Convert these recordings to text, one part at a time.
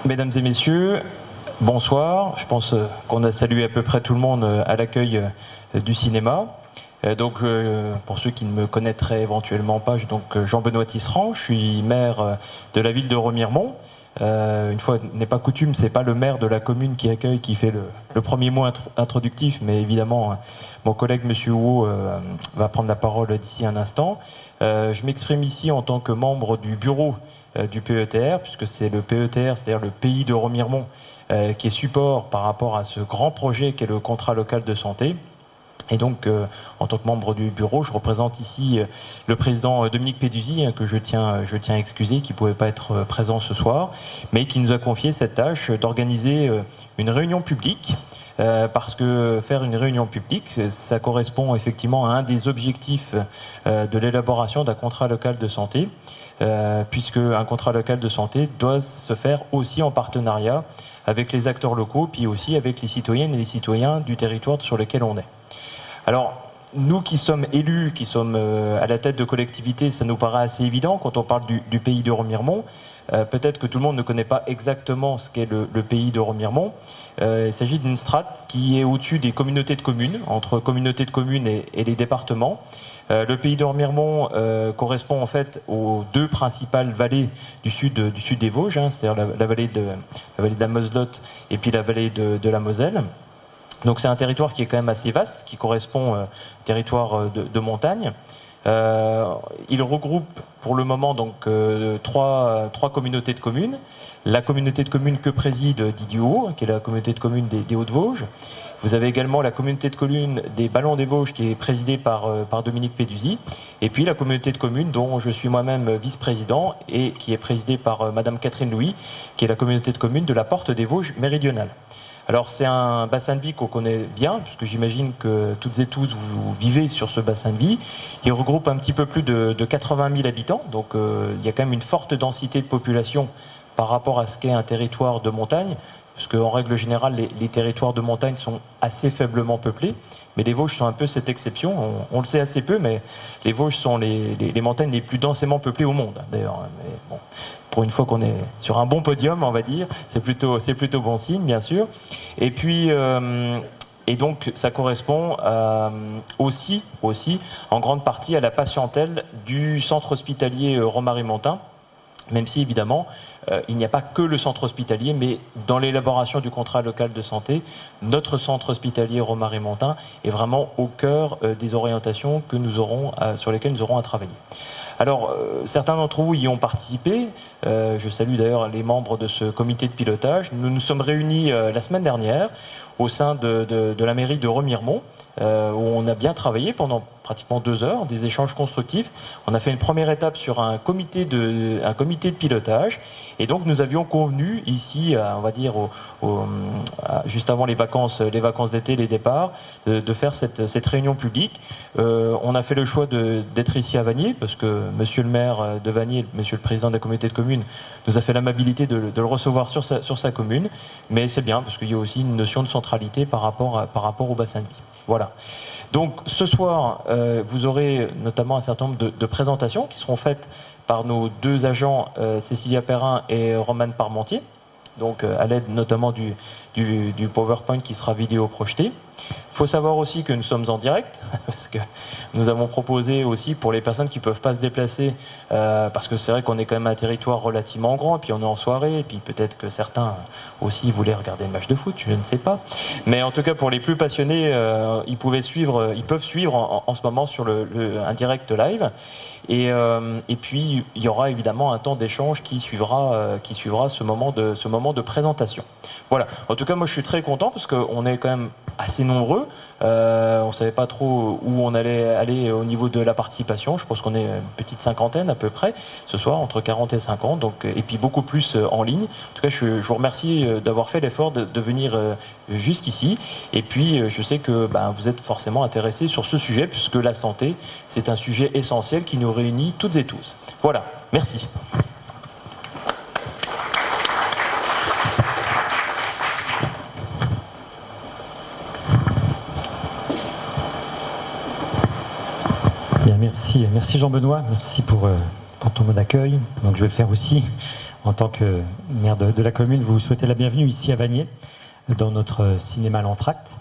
Mesdames et messieurs, bonsoir. Je pense qu'on a salué à peu près tout le monde à l'accueil du cinéma. Donc, pour ceux qui ne me connaîtraient éventuellement pas, je suis donc Jean-Benoît Tisserand, je suis maire de la ville de Remiremont. Une fois n'est pas coutume, c'est pas le maire de la commune qui accueille qui fait le premier mot introductif, mais évidemment mon collègue Monsieur Houot va prendre la parole d'ici un instant. Je m'exprime ici en tant que membre du bureau du PETR, puisque c'est le PETR, c'est-à-dire le pays de Remiremont, qui est support par rapport à ce grand projet qu'est le contrat local de santé. Et donc, en tant que membre du bureau, je représente ici le président Dominique Péduzzi, que je tiens à excuser, qui ne pouvait pas être présent ce soir, mais qui nous a confié cette tâche d'organiser une réunion publique, parce que faire une réunion publique, ça correspond effectivement à un des objectifs de l'élaboration d'un contrat local de santé, puisque un contrat local de santé doit se faire aussi en partenariat avec les acteurs locaux, puis aussi avec les citoyennes et les citoyens du territoire sur lequel on est. Alors, nous qui sommes élus, qui sommes à la tête de collectivités, ça nous paraît assez évident quand on parle du pays de Remiremont. Peut-être que tout le monde ne connaît pas exactement ce qu'est le pays de Remiremont. Il s'agit d'une strate qui est au-dessus des communautés de communes, entre communautés de communes et les départements. Le pays de Remiremont correspond en fait aux deux principales vallées du sud des Vosges, c'est-à-dire la vallée de la Moselotte et puis la vallée de la Moselle. Donc c'est un territoire qui est quand même assez vaste, qui correspond au territoire de montagne. Il regroupe pour le moment donc trois communautés de communes. La communauté de communes que préside Didier Houot, qui est la communauté de communes des Hauts-de-Vosges. Vous avez également la communauté de communes des Ballons des Vosges, qui est présidée par Dominique Péduzzi. Et puis la communauté de communes dont je suis moi-même vice-président et qui est présidée par Madame Catherine Louis, qui est la communauté de communes de la Porte des Vosges méridionale. Alors c'est un bassin de vie qu'on connaît bien, puisque j'imagine que toutes et tous vous vivez sur ce bassin de vie. Il regroupe un petit peu plus de 80 000 habitants, donc il y a quand même une forte densité de population par rapport à ce qu'est un territoire de montagne, parce qu'en règle générale, les territoires de montagne sont assez faiblement peuplés, mais les Vosges sont un peu cette exception. On le sait assez peu, mais les Vosges sont les montagnes les plus densément peuplées au monde, d'ailleurs. Mais bon, pour une fois qu'on est sur un bon podium, on va dire, c'est plutôt bon signe, bien sûr. Et puis, et donc, ça correspond aussi, en grande partie, à la patientèle du centre hospitalier Romarimontain, même si, évidemment, il n'y a pas que le centre hospitalier, mais dans l'élaboration du contrat local de santé, notre centre hospitalier Romarimontain est vraiment au cœur des orientations que nous aurons, sur lesquelles nous aurons à travailler. Alors, certains d'entre vous y ont participé. Je salue d'ailleurs les membres de ce comité de pilotage. Nous nous sommes réunis la semaine dernière au sein de la mairie de Remiremont, où on a bien travaillé pendant pratiquement 2 heures, des échanges constructifs. On a fait une première étape sur un comité de pilotage. Et donc, nous avions convenu ici, on va dire, juste avant les vacances d'été, les départs, de faire cette réunion publique. On a fait le choix d'être ici à Vanier, parce que monsieur le maire de Vanier, monsieur le président de la communauté de communes, nous a fait l'amabilité de le recevoir sur sa commune. Mais c'est bien, parce qu'il y a aussi une notion de centralité par rapport au bassin de vie. Voilà. Donc ce soir, vous aurez notamment un certain nombre de présentations qui seront faites par nos deux agents, Cécilia Perrin et Romane Parmentier, donc à l'aide notamment du PowerPoint qui sera vidéo projeté. Il faut savoir aussi que nous sommes en direct, parce que nous avons proposé aussi pour les personnes qui ne peuvent pas se déplacer, parce que c'est vrai qu'on est quand même un territoire relativement grand, et puis on est en soirée, et puis peut-être que certains aussi voulaient regarder le match de foot, je ne sais pas. Mais en tout cas, pour les plus passionnés, ils peuvent suivre en ce moment sur un direct live. Et puis, il y aura évidemment un temps d'échange qui suivra ce moment de présentation. Voilà. En tout cas, moi, je suis très content parce qu'on est quand même assez nombreux. On ne savait pas trop où on allait aller au niveau de la participation. Je pense qu'on est une petite cinquantaine à peu près ce soir, entre 40 et 50, donc, et puis beaucoup plus en ligne. En tout cas, je vous remercie d'avoir fait l'effort de venir jusqu'ici. Et puis, je sais que vous êtes forcément intéressés sur ce sujet, puisque la santé, c'est un sujet essentiel qui nous réunit toutes et tous. Voilà, merci. Bien, merci Jean-Benoît, merci pour ton mot d'accueil. Donc je vais le faire aussi en tant que maire de la commune, vous souhaitez la bienvenue ici à Vanier, dans notre cinéma L'Entracte.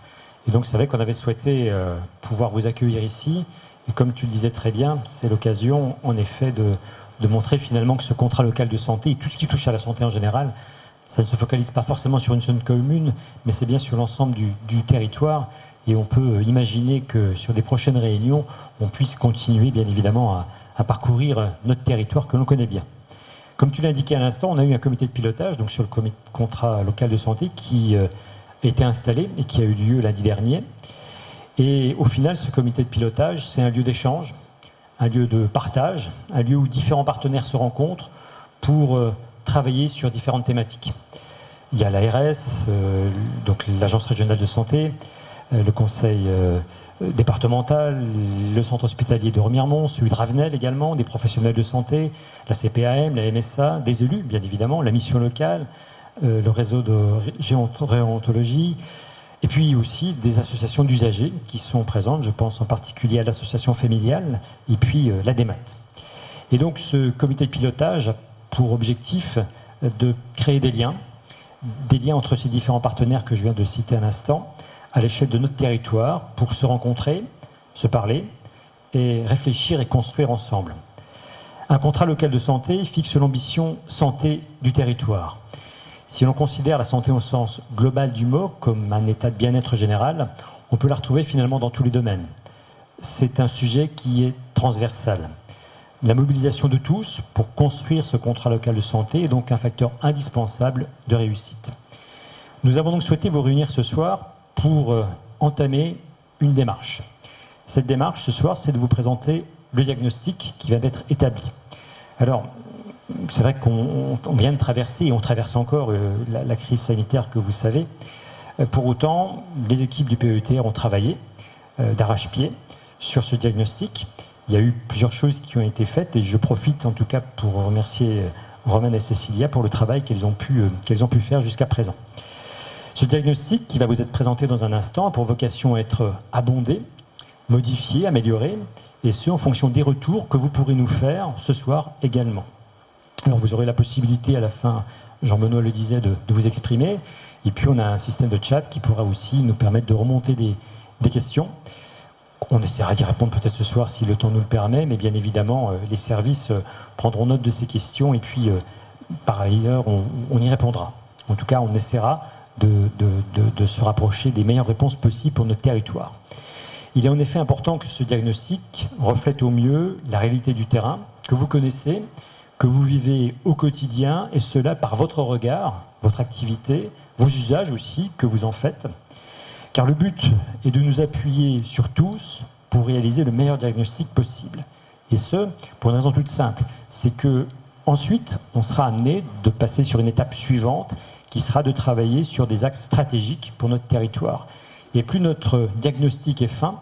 Et donc c'est vrai qu'on avait souhaité pouvoir vous accueillir ici. Et comme tu le disais très bien, c'est l'occasion en effet de montrer finalement que ce contrat local de santé et tout ce qui touche à la santé en général, ça ne se focalise pas forcément sur une seule commune, mais c'est bien sur l'ensemble du territoire. Et on peut imaginer que sur des prochaines réunions, on puisse continuer bien évidemment à parcourir notre territoire que l'on connaît bien. Comme tu l'as indiqué à l'instant, on a eu un comité de pilotage donc sur le contrat local de santé qui a été installé et qui a eu lieu lundi dernier. Et au final, ce comité de pilotage, c'est un lieu d'échange, un lieu de partage, un lieu où différents partenaires se rencontrent pour travailler sur différentes thématiques. Il y a l'ARS, donc l'Agence régionale de santé, le conseil départemental, le centre hospitalier de Remiremont, celui de Ravenel également, des professionnels de santé, la CPAM, la MSA, des élus bien évidemment, la mission locale, le réseau de gérontologie, et puis aussi des associations d'usagers qui sont présentes, je pense en particulier à l'association familiale et puis l'ADEMAT. Et donc ce comité de pilotage a pour objectif de créer des liens entre ces différents partenaires que je viens de citer à l'instant, à l'échelle de notre territoire, pour se rencontrer, se parler et réfléchir et construire ensemble. Un contrat local de santé fixe l'ambition santé du territoire. Si l'on considère la santé au sens global du mot comme un état de bien-être général, on peut la retrouver finalement dans tous les domaines. C'est un sujet qui est transversal. La mobilisation de tous pour construire ce contrat local de santé est donc un facteur indispensable de réussite. Nous avons donc souhaité vous réunir ce soir pour entamer une démarche. Cette démarche, ce soir, c'est de vous présenter le diagnostic qui vient d'être établi. Alors, c'est vrai qu'on vient de traverser, et on traverse encore la crise sanitaire que vous savez. Pour autant, les équipes du PETR ont travaillé d'arrache-pied sur ce diagnostic. Il y a eu plusieurs choses qui ont été faites et je profite en tout cas pour remercier Romaine et Cécilia pour le travail qu'elles ont pu faire jusqu'à présent. Ce diagnostic qui va vous être présenté dans un instant a pour vocation à être abondé, modifié, amélioré, et ce en fonction des retours que vous pourrez nous faire ce soir également. Alors vous aurez la possibilité à la fin, Jean-Benoît le disait, de vous exprimer, et puis on a un système de chat qui pourra aussi nous permettre de remonter des questions. On essaiera d'y répondre peut-être ce soir si le temps nous le permet, mais bien évidemment, les services prendront note de ces questions et puis, par ailleurs, on y répondra. En tout cas, on essaiera de se rapprocher des meilleures réponses possibles pour notre territoire. Il est en effet important que ce diagnostic reflète au mieux la réalité du terrain, que vous connaissez, que vous vivez au quotidien, et cela par votre regard, votre activité, vos usages aussi, que vous en faites. Car le but est de nous appuyer sur tous pour réaliser le meilleur diagnostic possible. Et ce, pour une raison toute simple, c'est que ensuite, on sera amené de passer sur une étape suivante, qui sera de travailler sur des axes stratégiques pour notre territoire. Et plus notre diagnostic est fin,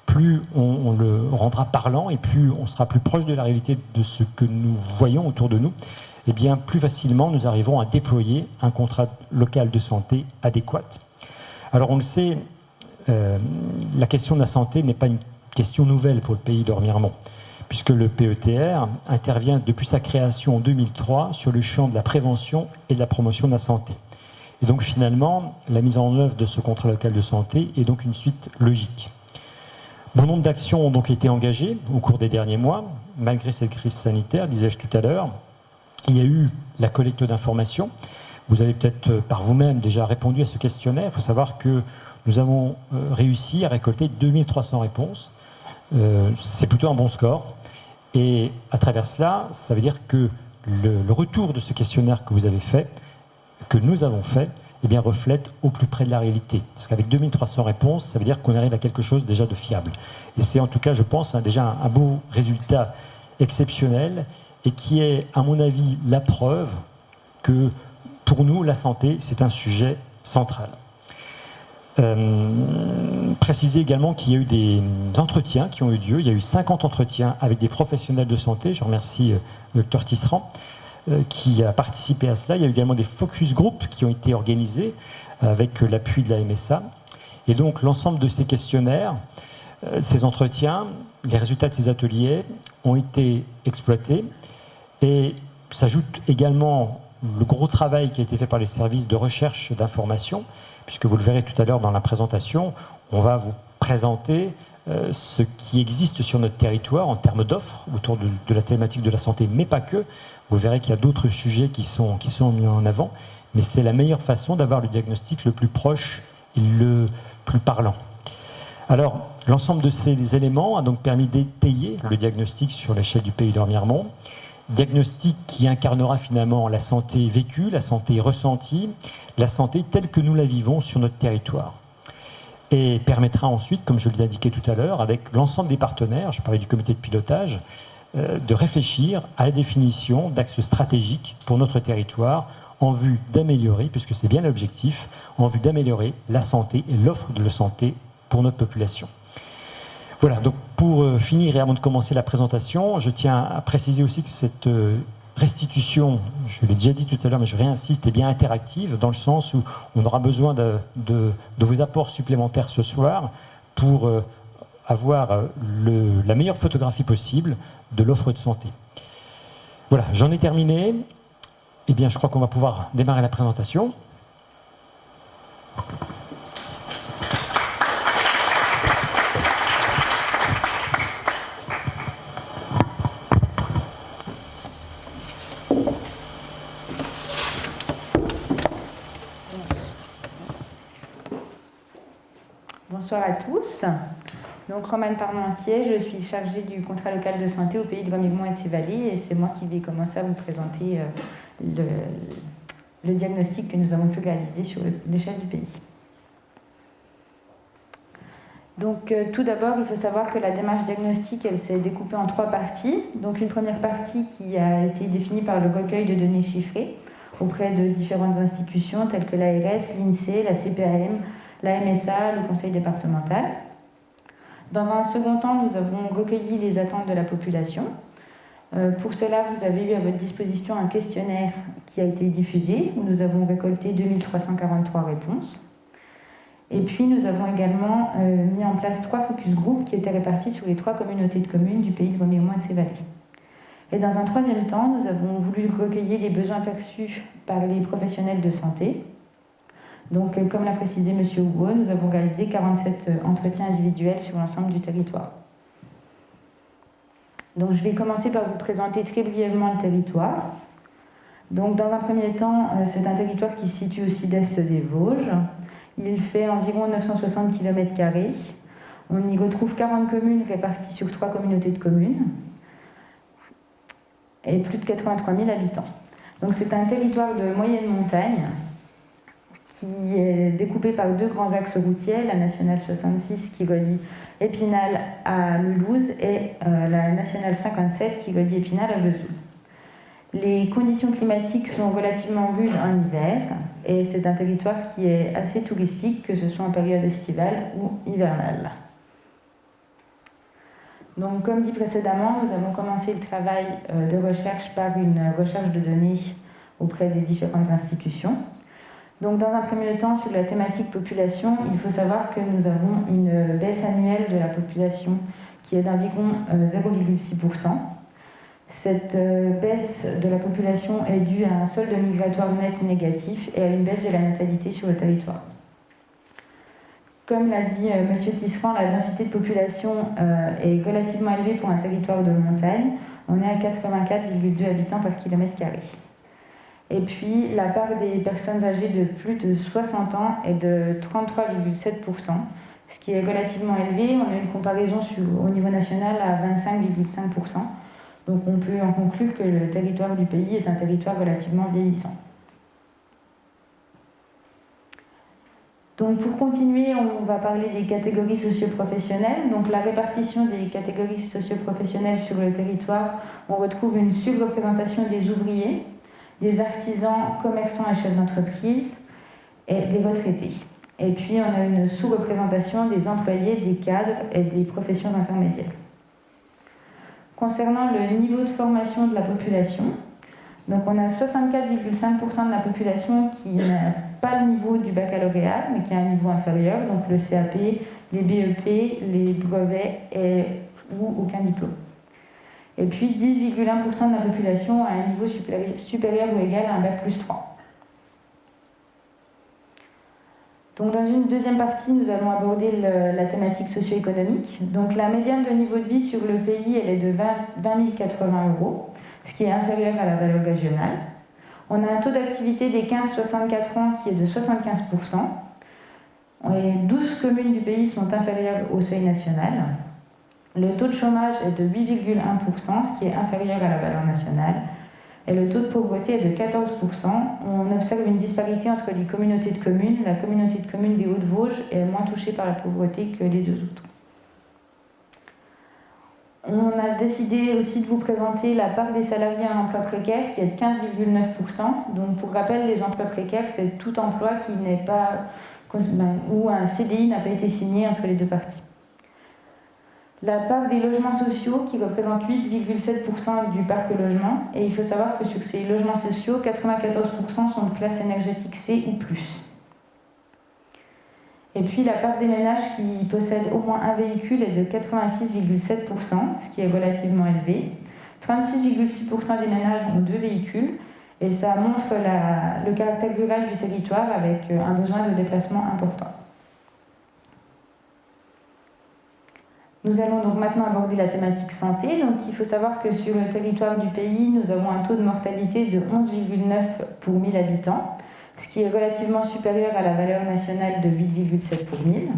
plus on le rendra parlant et plus on sera plus proche de la réalité de ce que nous voyons autour de nous, et bien plus facilement nous arriverons à déployer un contrat local de santé adéquat. Alors on le sait, la question de la santé n'est pas une question nouvelle pour le pays de Remiremont, puisque le PETR intervient depuis sa création en 2003 sur le champ de la prévention et de la promotion de la santé. Et donc finalement, la mise en œuvre de ce contrat local de santé est donc une suite logique. Bon nombre d'actions ont donc été engagées au cours des derniers mois, malgré cette crise sanitaire, disais-je tout à l'heure. Il y a eu la collecte d'informations. Vous avez peut-être par vous-même déjà répondu à ce questionnaire. Il faut savoir que nous avons réussi à récolter 2300 réponses. C'est plutôt un bon score. Et à travers cela, ça veut dire que le retour de ce questionnaire que vous avez fait, que nous avons fait, eh bien, reflète au plus près de la réalité. Parce qu'avec 2300 réponses, ça veut dire qu'on arrive à quelque chose déjà de fiable. Et c'est en tout cas, je pense, déjà un beau résultat exceptionnel et qui est, à mon avis, la preuve que pour nous, la santé, c'est un sujet central. Préciser également qu'il y a eu des entretiens qui ont eu lieu. Il y a eu 50 entretiens avec des professionnels de santé. Je remercie le Dr Tisserand qui a participé à cela. Il y a eu également des focus group qui ont été organisés avec l'appui de la MSA. Et donc l'ensemble de ces questionnaires, ces entretiens, les résultats de ces ateliers ont été exploités et s'ajoutent également le gros travail qui a été fait par les services de recherche d'information, puisque vous le verrez tout à l'heure dans la présentation, on va vous présenter ce qui existe sur notre territoire en termes d'offres autour de la thématique de la santé, mais pas que. Vous verrez qu'il y a d'autres sujets qui sont mis en avant, mais c'est la meilleure façon d'avoir le diagnostic le plus proche et le plus parlant. Alors, l'ensemble de ces éléments a donc permis d'étayer le diagnostic sur l'échelle du pays de Remiremont. Diagnostic qui incarnera finalement la santé vécue, la santé ressentie, la santé telle que nous la vivons sur notre territoire. Et permettra ensuite, comme je l'ai indiqué tout à l'heure, avec l'ensemble des partenaires, je parlais du comité de pilotage, de réfléchir à la définition d'axes stratégiques pour notre territoire en vue d'améliorer, puisque c'est bien l'objectif, en vue d'améliorer la santé et l'offre de la santé pour notre population. Voilà, donc pour finir et avant de commencer la présentation, je tiens à préciser aussi que cette restitution, je l'ai déjà dit tout à l'heure, mais je réinsiste, est bien interactive, dans le sens où on aura besoin de vos apports supplémentaires ce soir pour avoir la meilleure photographie possible de l'offre de santé. Voilà, j'en ai terminé. Eh bien, je crois qu'on va pouvoir démarrer la présentation. Bonsoir à tous. Donc, Romane Parmentier, je suis chargée du contrat local de santé au pays de Remiremont et de ses vallées, et c'est moi qui vais commencer à vous présenter le diagnostic que nous avons pu réaliser sur l'échelle du pays. Donc, tout d'abord, il faut savoir que la démarche diagnostique, elle s'est découpée en 3 parties. Donc, une première partie qui a été définie par le recueil de données chiffrées auprès de différentes institutions telles que l'ARS, l'INSEE, la CPAM, la MSA, le conseil départemental. Dans un second temps, nous avons recueilli les attentes de la population. Pour cela, vous avez eu à votre disposition un questionnaire qui a été diffusé, où nous avons récolté 2343 réponses. Et puis, nous avons également mis en place 3 focus groups qui étaient répartis sur les 3 communautés de communes du pays de Remiremont et de ses vallées. Et dans un troisième temps, nous avons voulu recueillir les besoins perçus par les professionnels de santé. Donc, comme l'a précisé M. Houot, nous avons réalisé 47 entretiens individuels sur l'ensemble du territoire. Donc, je vais commencer par vous présenter très brièvement le territoire. Donc, dans un premier temps, c'est un territoire qui se situe au sud-est des Vosges. Il fait environ 960 km². On y retrouve 40 communes réparties sur 3 communautés de communes et plus de 83 000 habitants. Donc, c'est un territoire de moyenne montagne qui est découpé par 2 grands axes routiers, la nationale 66 qui relie Épinal à Mulhouse et la nationale 57 qui relie Épinal à Vesoul. Les conditions climatiques sont relativement rudes en hiver et c'est un territoire qui est assez touristique, que ce soit en période estivale ou hivernale. Donc, comme dit précédemment, nous avons commencé le travail de recherche par une recherche de données auprès des différentes institutions. Donc, dans un premier temps, sur la thématique population, il faut savoir que nous avons une baisse annuelle de la population qui est d'environ 0,6%. Cette baisse de la population est due à un solde migratoire net négatif et à une baisse de la natalité sur le territoire. Comme l'a dit M. Tisserand, la densité de population est relativement élevée pour un territoire de montagne. On est à 84,2 habitants par kilomètre carré. Et puis, la part des personnes âgées de plus de 60 ans est de 33,7%, ce qui est relativement élevé. On a une comparaison au niveau national à 25,5%. Donc, on peut en conclure que le territoire du pays est un territoire relativement vieillissant. Donc, pour continuer, on va parler des catégories socio-professionnelles. Donc, la répartition des catégories socio-professionnelles sur le territoire, on retrouve une surreprésentation des ouvriers, des artisans, commerçants et chefs d'entreprise, et des retraités. Et puis, on a une sous-représentation des employés, des cadres et des professions intermédiaires. Concernant le niveau de formation de la population, donc on a 64,5% de la population qui n'a pas le niveau du baccalauréat, mais qui a un niveau inférieur, donc le CAP, les BEP, les brevets ou aucun diplôme. Et puis 10,1% de la population a un niveau supérieur ou égal à un bac+3. Donc dans une deuxième partie, nous allons aborder la thématique socio-économique. Donc la médiane de niveau de vie sur le pays, elle est de 20 080 €, ce qui est inférieur à la valeur régionale. On a un taux d'activité des 15-64 ans qui est de 75%. Et 12 communes du pays sont inférieures au seuil national. Le taux de chômage est de 8,1%, ce qui est inférieur à la valeur nationale. Et le taux de pauvreté est de 14%. On observe une disparité entre les communautés de communes. La communauté de communes des Hauts-de-Vosges est moins touchée par la pauvreté que les deux autres. On a décidé aussi de vous présenter la part des salariés à emploi précaire qui est de 15,9%. Donc pour rappel, les emplois précaires, c'est tout emploi qui n'est pas, où un CDI n'a pas été signé entre les deux parties. La part des logements sociaux qui représente 8,7% du parc logement. Et il faut savoir que sur ces logements sociaux, 94% sont de classe énergétique C ou plus. Et puis la part des ménages qui possèdent au moins un véhicule est de 86,7%, ce qui est relativement élevé. 36,6% des ménages ont 2 véhicules, et ça montre le caractère rural du territoire avec un besoin de déplacement important. Nous allons donc maintenant aborder la thématique santé. Donc il faut savoir que sur le territoire du pays, nous avons un taux de mortalité de 11,9 pour 1000 habitants, ce qui est relativement supérieur à la valeur nationale de 8,7 pour 1000.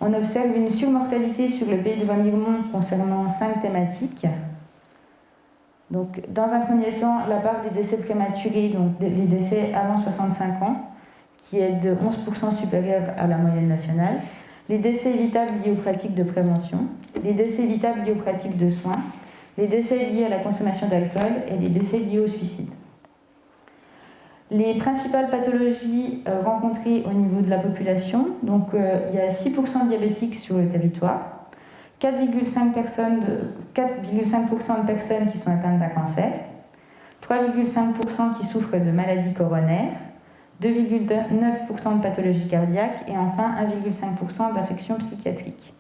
On observe une surmortalité sur le pays de Remiremont concernant 5 thématiques. Donc, dans un premier temps, la part des décès prématurés, donc les décès avant 65 ans, qui est de 11% supérieure à la moyenne nationale. Les décès évitables liés aux pratiques de prévention, les décès évitables liés aux pratiques de soins, les décès liés à la consommation d'alcool et les décès liés au suicide. Les principales pathologies rencontrées au niveau de la population, donc il y a 6% de diabétiques sur le territoire, 4,5% de personnes qui sont atteintes d'un cancer, 3,5% qui souffrent de maladies coronaires, 2,9% de pathologies cardiaques et enfin 1,5% d'infections psychiatriques.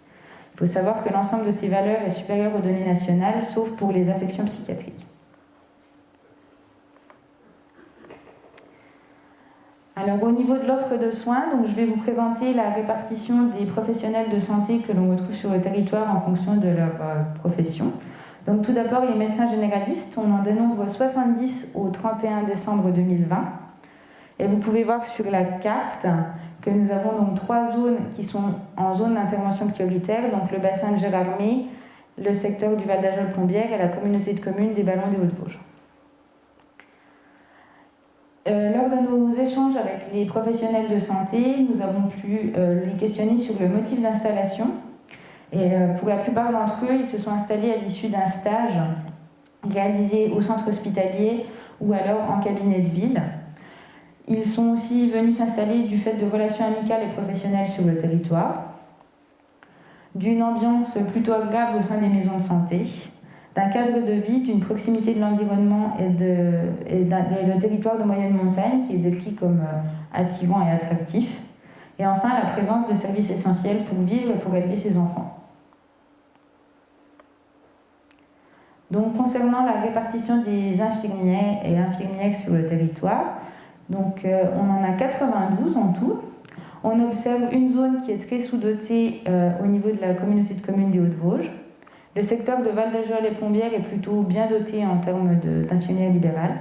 Il faut savoir que l'ensemble de ces valeurs est supérieur aux données nationales, sauf pour les infections psychiatriques. Alors au niveau de l'offre de soins, donc, je vais vous présenter la répartition des professionnels de santé que l'on retrouve sur le territoire en fonction de leur profession. Donc tout d'abord, les médecins généralistes, on en dénombre 70 au 31 décembre 2020. Et vous pouvez voir sur la carte que nous avons donc 3 zones qui sont en zone d'intervention prioritaire, donc le bassin de Gérardmer, le secteur du Val d'Ajol-Plombières et la communauté de communes des Ballons des Hauts-de-Vosges. Lors de nos échanges avec les professionnels de santé, nous avons pu les questionner sur le motif d'installation. Et pour la plupart d'entre eux, ils se sont installés à l'issue d'un stage réalisé au centre hospitalier ou alors en cabinet de ville. Ils sont aussi venus s'installer du fait de relations amicales et professionnelles sur le territoire, d'une ambiance plutôt agréable au sein des maisons de santé, d'un cadre de vie, d'une proximité de l'environnement et le territoire de moyenne montagne qui est décrit comme attirant et attractif, et enfin la présence de services essentiels pour vivre et pour élever ses enfants. Donc concernant la répartition des infirmiers et infirmières sur le territoire, donc, on en a 92 en tout. On observe une zone qui est très sous-dotée au niveau de la communauté de communes des Hauts-de-Vosges. Le secteur de Val d'Ajol et Plombières est plutôt bien doté en termes d'infirmières libérales.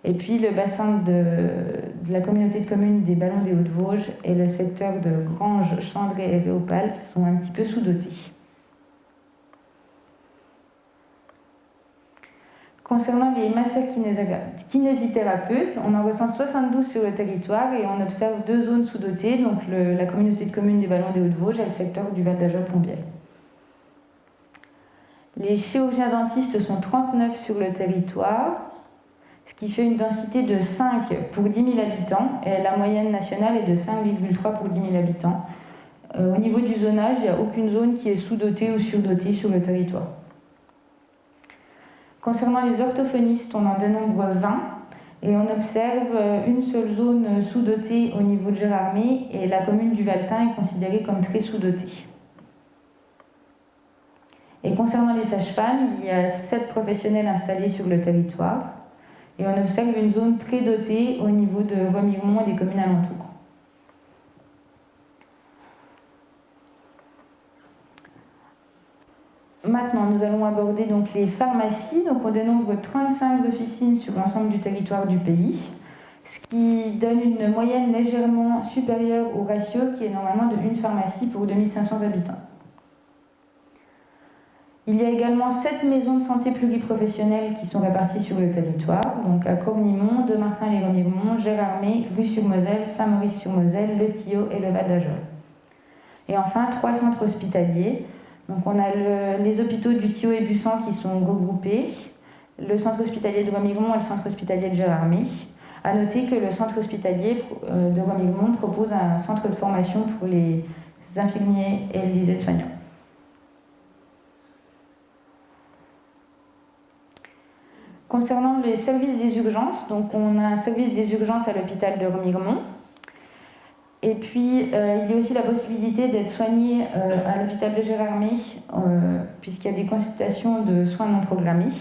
Et puis le bassin de la communauté de communes des Ballons des Hauts-de-Vosges et le secteur de Granges, Chandré et Réopal sont un petit peu sous-dotés. Concernant les masseurs kinésithérapeutes, on en recense 72 sur le territoire et on observe 2 zones sous-dotées, donc la communauté de communes des Ballons des Hauts-de-Vosges et le secteur du Val d'Ajol-Plombières. Les chirurgiens dentistes sont 39 sur le territoire, ce qui fait une densité de 5 pour 10 000 habitants et la moyenne nationale est de 5,3 pour 10 000 habitants. Au niveau du zonage, il n'y a aucune zone qui est sous-dotée ou surdotée sur le territoire. Concernant les orthophonistes, on en dénombre 20 et on observe une seule zone sous-dotée au niveau de Gérardmer et la commune du Valtin est considérée comme très sous-dotée. Et concernant les sages-femmes, il y a 7 professionnels installés sur le territoire. Et on observe une zone très dotée au niveau de Remiremont et des communes alentours. Maintenant, nous allons aborder donc les pharmacies. Donc, on dénombre 35 officines sur l'ensemble du territoire du pays, ce qui donne une moyenne légèrement supérieure au ratio qui est normalement de 1 pharmacie pour 2500 habitants. Il y a également 7 maisons de santé pluriprofessionnelles qui sont réparties sur le territoire, donc à Cornimont, Dommartin-les-Remiremont, Gérardmer, Rue-sur-Moselle, Saint-Maurice-sur-Moselle, Le Tillot et le Val d'Ajol. Et enfin, 3 centres hospitaliers. Donc on a les hôpitaux du Tillot et Bussan qui sont regroupés, le centre hospitalier de Remiremont et le centre hospitalier de Gérardmer. À noter que le centre hospitalier de Remiremont propose un centre de formation pour les infirmiers et les aides-soignants. Concernant les services des urgences, donc on a un service des urgences à l'hôpital de Remiremont. Et puis, il y a aussi la possibilité d'être soigné à l'hôpital de Gérardmer, puisqu'il y a des consultations de soins non programmés.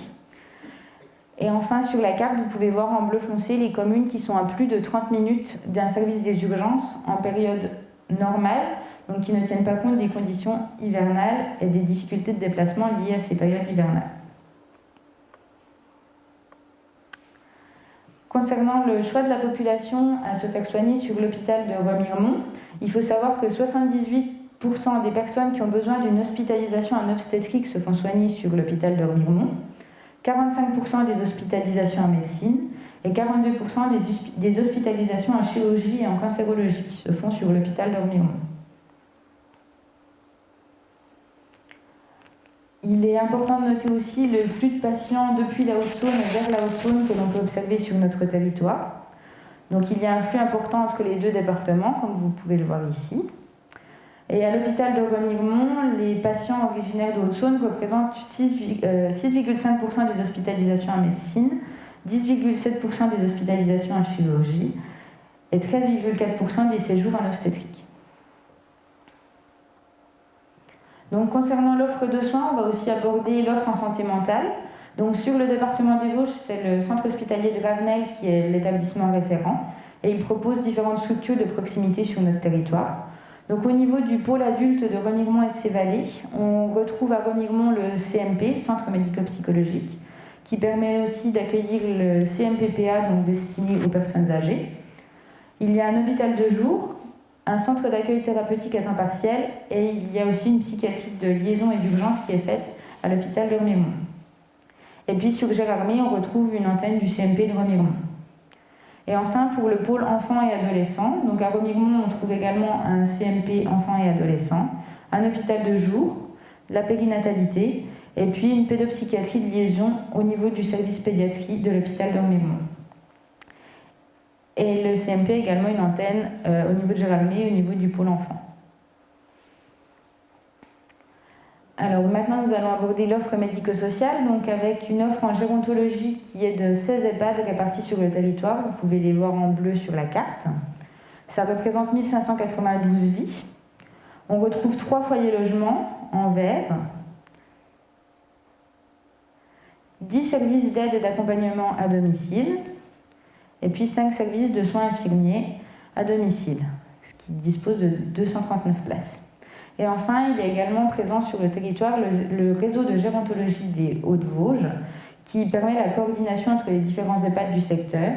Et enfin, sur la carte, vous pouvez voir en bleu foncé les communes qui sont à plus de 30 minutes d'un service des urgences en période normale, donc qui ne tiennent pas compte des conditions hivernales et des difficultés de déplacement liées à ces périodes hivernales. Concernant le choix de la population à se faire soigner sur l'hôpital de Remiremont, il faut savoir que 78% des personnes qui ont besoin d'une hospitalisation en obstétrique se font soigner sur l'hôpital de Remiremont, 45% des hospitalisations en médecine et 42% des hospitalisations en chirurgie et en cancérologie se font sur l'hôpital de Remiremont. Il est important de noter aussi le flux de patients depuis la Haute-Saône vers la Haute-Saône que l'on peut observer sur notre territoire. Donc il y a un flux important entre les deux départements, comme vous pouvez le voir ici. Et à l'hôpital de Remiremont, les patients originaires de Haute-Saône représentent 6,5% des hospitalisations en médecine, 10,7% des hospitalisations en chirurgie et 13,4% des séjours en obstétrique. Donc, concernant l'offre de soins, on va aussi aborder l'offre en santé mentale. Donc, sur le département des Vosges, c'est le centre hospitalier de Ravenel qui est l'établissement référent et il propose différentes structures de proximité sur notre territoire. Donc, au niveau du pôle adulte de Remiremont et de ses vallées, on retrouve à Remiremont le CMP, Centre médico-psychologique, qui permet aussi d'accueillir le CMPPA, donc destiné aux personnes âgées. Il y a un hôpital de jour, un centre d'accueil thérapeutique à temps partiel et il y a aussi une psychiatrie de liaison et d'urgence qui est faite à l'hôpital de Remiremont. Et puis sur Gérardmer, on retrouve une antenne du CMP de Remiremont. Et enfin, pour le pôle enfants et adolescents, donc à Remiremont, on trouve également un CMP enfants et adolescents, un hôpital de jour, la périnatalité et puis une pédopsychiatrie de liaison au niveau du service pédiatrie de l'hôpital de Remiremont. Et le CMP a également une antenne au niveau de Gérardmer, au niveau du pôle enfant. Alors maintenant, nous allons aborder l'offre médico-sociale, donc avec une offre en gérontologie qui est de 16 EHPAD répartis sur le territoire. Vous pouvez les voir en bleu sur la carte. Ça représente 1592 lits. On retrouve 3 foyers logements en vert, 10 services d'aide et d'accompagnement à domicile, et puis 5 services de soins infirmiers à domicile, ce qui dispose de 239 places. Et enfin, il y a également présent sur le territoire le réseau de gérontologie des Hauts-de-Vosges, qui permet la coordination entre les différents EHPAD du secteur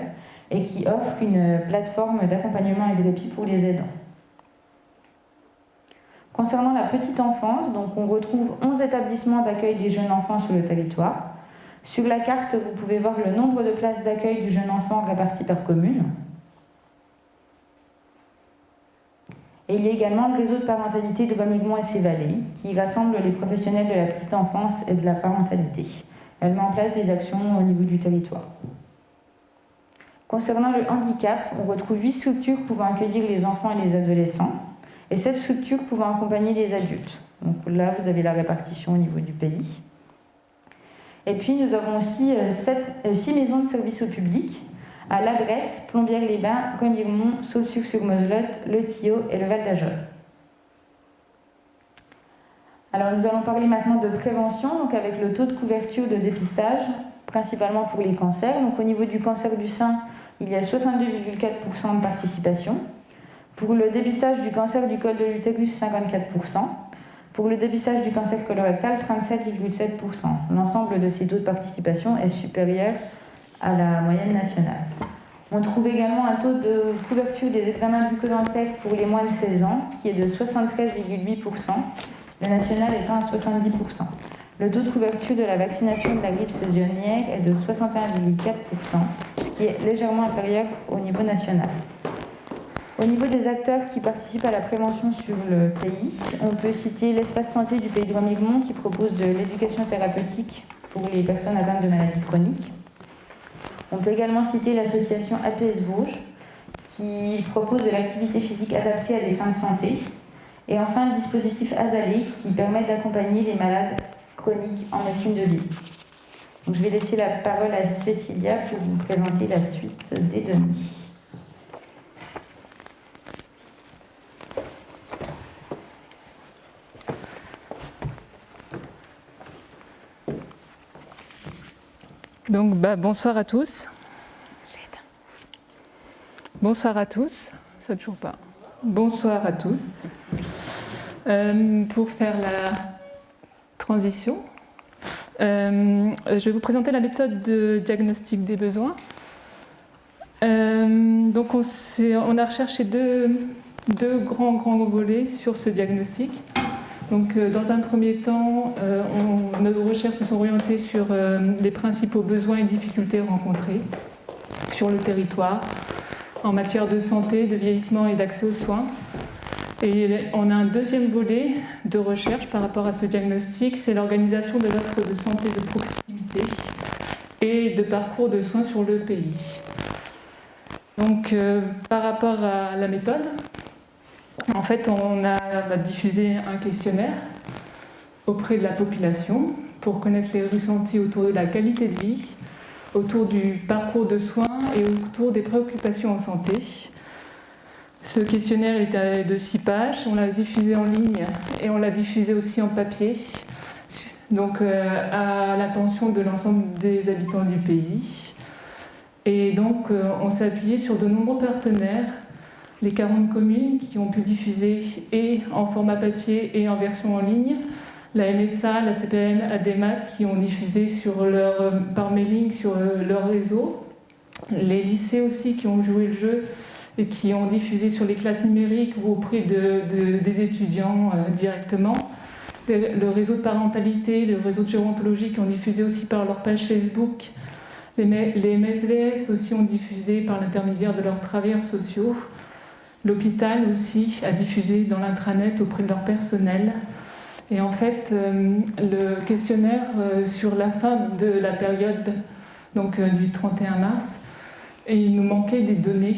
et qui offre une plateforme d'accompagnement et de répit pour les aidants. Concernant la petite enfance, donc on retrouve 11 établissements d'accueil des jeunes enfants sur le territoire. Sur la carte, vous pouvez voir le nombre de places d'accueil du jeune enfant réparties par commune. Et il y a également le réseau de parentalité de Remiremont et ses vallées, qui rassemble les professionnels de la petite enfance et de la parentalité. Elle met en place des actions au niveau du territoire. Concernant le handicap, on retrouve 8 structures pouvant accueillir les enfants et les adolescents, et 7 structures pouvant accompagner les adultes. Donc là, vous avez la répartition au niveau du pays. Et puis, nous avons aussi 6 maisons de services au public, à La Bresse, Plombières-les-Bains, Remiremont, Saulxures-sur-Moselotte, Le Tillot et le Val d'Ajol. Alors nous allons parler maintenant de prévention, donc avec le taux de couverture de dépistage, principalement pour les cancers. Donc au niveau du cancer du sein, il y a 62,4% de participation. Pour le dépistage du cancer du col de l'utérus, 54%. Pour le dépistage du cancer colorectal, 37,7%. L'ensemble de ces taux de participation est supérieur à la moyenne nationale. On trouve également un taux de couverture des examens bucco-dentaires pour les moins de 16 ans qui est de 73,8%, le national étant à 70%. Le taux de couverture de la vaccination de la grippe saisonnière est de 61,4%, ce qui est légèrement inférieur au niveau national. Au niveau des acteurs qui participent à la prévention sur le pays, on peut citer l'espace santé du Pays de Remiremont qui propose de l'éducation thérapeutique pour les personnes atteintes de maladies chroniques. On peut également citer l'association APS Vosges qui propose de l'activité physique adaptée à des fins de santé. Et enfin le dispositif Azalée qui permet d'accompagner les malades chroniques en médecine de ville. Donc, je vais laisser la parole à Cécilia pour vous présenter la suite des données. Donc, bonsoir à tous. Bonsoir à tous. Ça toujours pas. Bonsoir à tous. Pour faire la transition, je vais vous présenter la méthode de diagnostic des besoins. Donc, on a recherché deux grands volets sur ce diagnostic. Donc, dans un premier temps, nos recherches se sont orientées sur les principaux besoins et difficultés rencontrés sur le territoire en matière de santé, de vieillissement et d'accès aux soins. Et on a un deuxième volet de recherche par rapport à ce diagnostic, c'est l'organisation de l'offre de santé de proximité et de parcours de soins sur le pays. Donc, par rapport à la méthode, en fait, on a diffusé un questionnaire auprès de la population pour connaître les ressentis autour de la qualité de vie, autour du parcours de soins et autour des préoccupations en santé. Ce questionnaire est de 6 pages, on l'a diffusé en ligne et on l'a diffusé aussi en papier, donc à l'attention de l'ensemble des habitants du pays. Et donc on s'est appuyé sur de nombreux partenaires, les 40 communes qui ont pu diffuser et en format papier et en version en ligne, la MSA, la CPN, ADEMAT qui ont diffusé par mailing sur leur réseau, les lycées aussi qui ont joué le jeu et qui ont diffusé sur les classes numériques ou auprès des étudiants directement, le réseau de parentalité, le réseau de gérontologie qui ont diffusé aussi par leur page Facebook, les MSVS aussi ont diffusé par l'intermédiaire de leurs travailleurs sociaux. L'hôpital aussi a diffusé dans l'intranet auprès de leur personnel. Et en fait, le questionnaire, sur la fin de la période donc, du 31 mars, et il nous manquait des données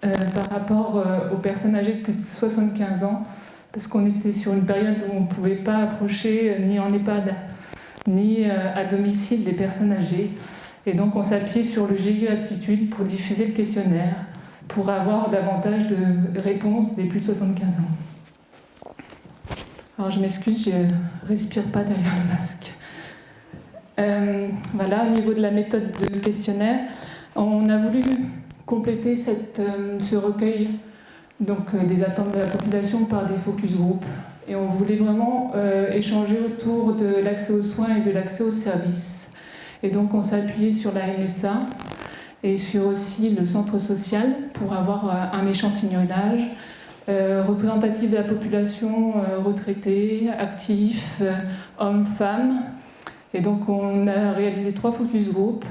par rapport aux personnes âgées de plus de 75 ans, parce qu'on était sur une période où on ne pouvait pas approcher ni en EHPAD, ni à domicile des personnes âgées. Et donc on s'appuyait sur le GIE Aptitude pour diffuser le questionnaire, pour avoir davantage de réponses des plus de 75 ans. Alors je m'excuse, je ne respire pas derrière le masque. Voilà, au niveau de la méthode de questionnaire, on a voulu compléter ce recueil donc, des attentes de la population par des focus group. Et on voulait vraiment échanger autour de l'accès aux soins et de l'accès aux services. Et donc on s'est appuyé sur la MSA et sur aussi le centre social pour avoir un échantillonnage représentatif de la population retraitée, actifs, hommes, femmes. Et donc on a réalisé 3 focus group,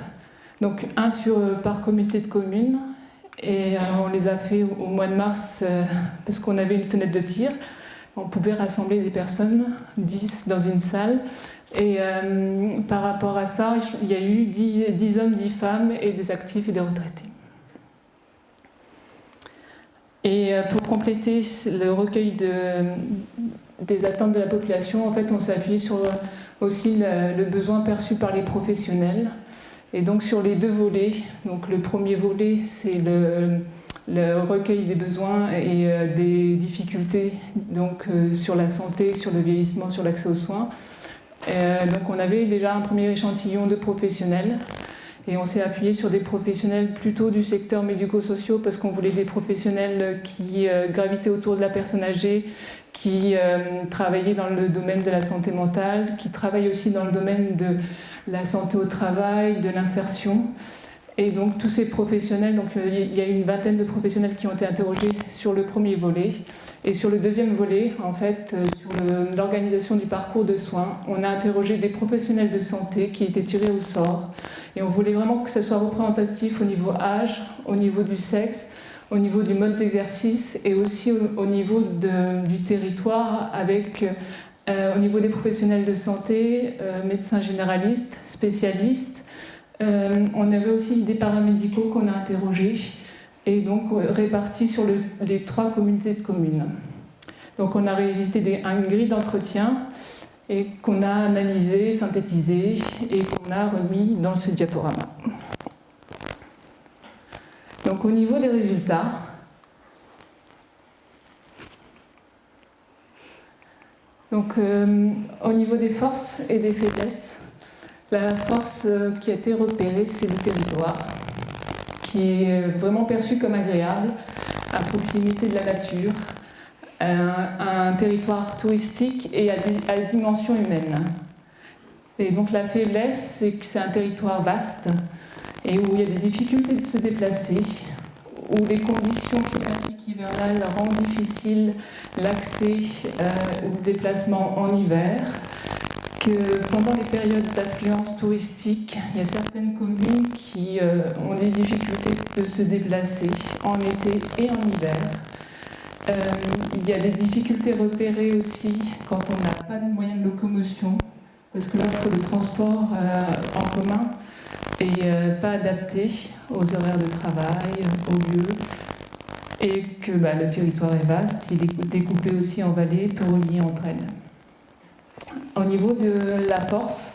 donc un par comité de communes, et on les a fait au mois de mars parce qu'on avait une fenêtre de tir. On pouvait rassembler des personnes, 10 dans une salle. Et par rapport à ça, il y a eu 10 hommes, 10 femmes et des actifs et des retraités. Et pour compléter le recueil des attentes de la population, en fait, on s'est appuyé sur aussi le besoin perçu par les professionnels. Et donc sur les 2 volets, donc le premier volet, c'est le recueil des besoins et des difficultés donc, sur la santé, sur le vieillissement, sur l'accès aux soins. Donc on avait déjà un premier échantillon de professionnels et on s'est appuyé sur des professionnels plutôt du secteur médico-social parce qu'on voulait des professionnels qui gravitaient autour de la personne âgée, qui travaillaient dans le domaine de la santé mentale, qui travaillent aussi dans le domaine de la santé au travail, de l'insertion. Et donc tous ces professionnels, donc, il y a une vingtaine de professionnels qui ont été interrogés sur le premier volet. Et sur le deuxième volet, en fait, sur l'organisation du parcours de soins, on a interrogé des professionnels de santé qui étaient tirés au sort. Et on voulait vraiment que ça soit représentatif au niveau âge, au niveau du sexe, au niveau du mode d'exercice et aussi au niveau du territoire avec, au niveau des professionnels de santé, médecins généralistes, spécialistes. On avait aussi des paramédicaux qu'on a interrogés et donc répartis sur les 3 communautés de communes. Donc on a réalisé une grille d'entretien et qu'on a analysé, synthétisé et qu'on a remis dans ce diaporama. Donc au niveau des résultats, donc, au niveau des forces et des faiblesses, la force qui a été repérée, c'est le territoire, qui est vraiment perçu comme agréable, à proximité de la nature, un territoire touristique et à dimension humaine. Et donc la faiblesse, c'est que c'est un territoire vaste et où il y a des difficultés de se déplacer, où les conditions climatiques hivernales rendent difficile l'accès au déplacement en hiver, que pendant les périodes d'affluence touristique, il y a certaines communes qui ont des difficultés de se déplacer en été et en hiver. Il y a des difficultés repérées aussi quand on n'a pas de moyens de locomotion, parce que l'offre de transport en commun n'est pas adaptée aux horaires de travail, aux lieux, et que le territoire est vaste, il est découpé aussi en vallées, peu relié entre elles. Au niveau de la force,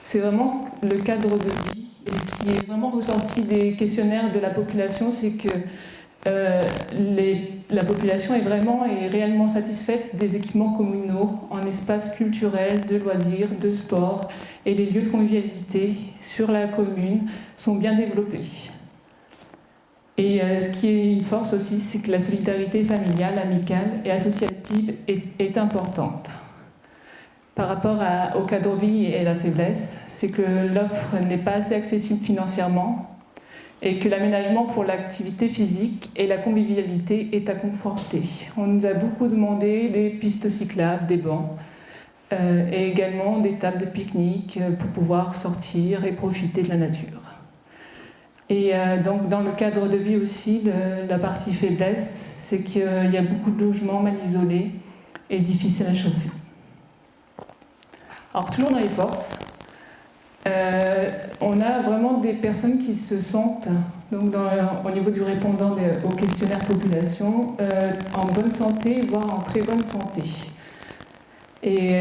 c'est vraiment le cadre de vie. Et ce qui est vraiment ressorti des questionnaires de la population, c'est que la population est réellement satisfaite des équipements communaux en espaces culturels, de loisirs, de sport, et les lieux de convivialité sur la commune sont bien développés. Et ce qui est une force aussi, c'est que la solidarité familiale, amicale et associative est importante. Par rapport au cadre de vie et la faiblesse, c'est que l'offre n'est pas assez accessible financièrement et que l'aménagement pour l'activité physique et la convivialité est à conforter. On nous a beaucoup demandé des pistes cyclables, des bancs, et également des tables de pique-nique pour pouvoir sortir et profiter de la nature. Et donc dans le cadre de vie aussi, de la partie faiblesse, c'est qu'il y a beaucoup de logements mal isolés et difficiles à chauffer. Alors toujours dans les forces, on a vraiment des personnes qui se sentent, donc au niveau du répondant au questionnaire population, en bonne santé, voire en très bonne santé. Et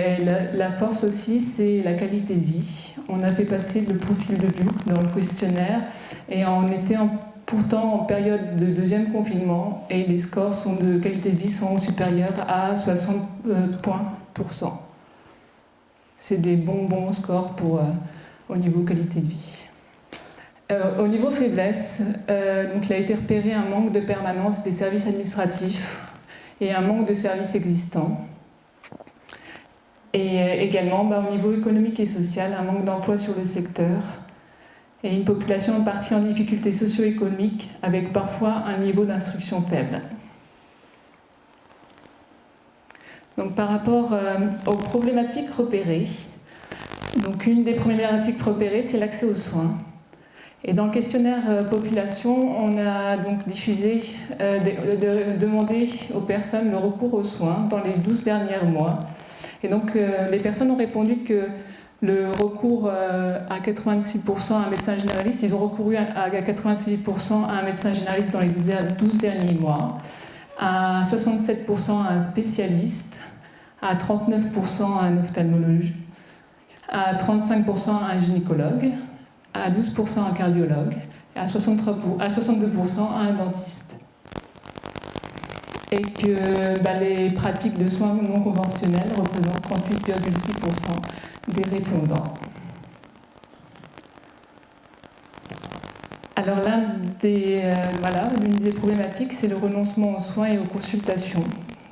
la force aussi, c'est la qualité de vie. On a fait passer le profil de Duke dans le questionnaire et on était pourtant en période de deuxième confinement et les scores de qualité de vie sont supérieurs à 60 points pour cent. C'est des bons scores au niveau qualité de vie. Au niveau faiblesse, donc il a été repéré un manque de permanence des services administratifs et un manque de services existants. Et également, au niveau économique et social, un manque d'emploi sur le secteur et une population en partie en difficulté socio-économique avec parfois un niveau d'instruction faible. Donc, par rapport aux problématiques repérées, donc une des problématiques repérées, c'est l'accès aux soins. Et dans le questionnaire population, on a donc diffusé, demandé aux personnes le recours aux soins dans les 12 derniers mois. Et donc les personnes ont répondu que le recours à 86% à un médecin généraliste, ils ont recouru à 86% à un médecin généraliste dans les 12 derniers mois, à 67% à un spécialiste, à 39% à un ophtalmologue, à 35% à un gynécologue, à 12% à un cardiologue, et à 62% à un dentiste. et que les pratiques de soins non conventionnels représentent 38,6% des répondants. Alors l'une des problématiques, c'est le renoncement aux soins et aux consultations.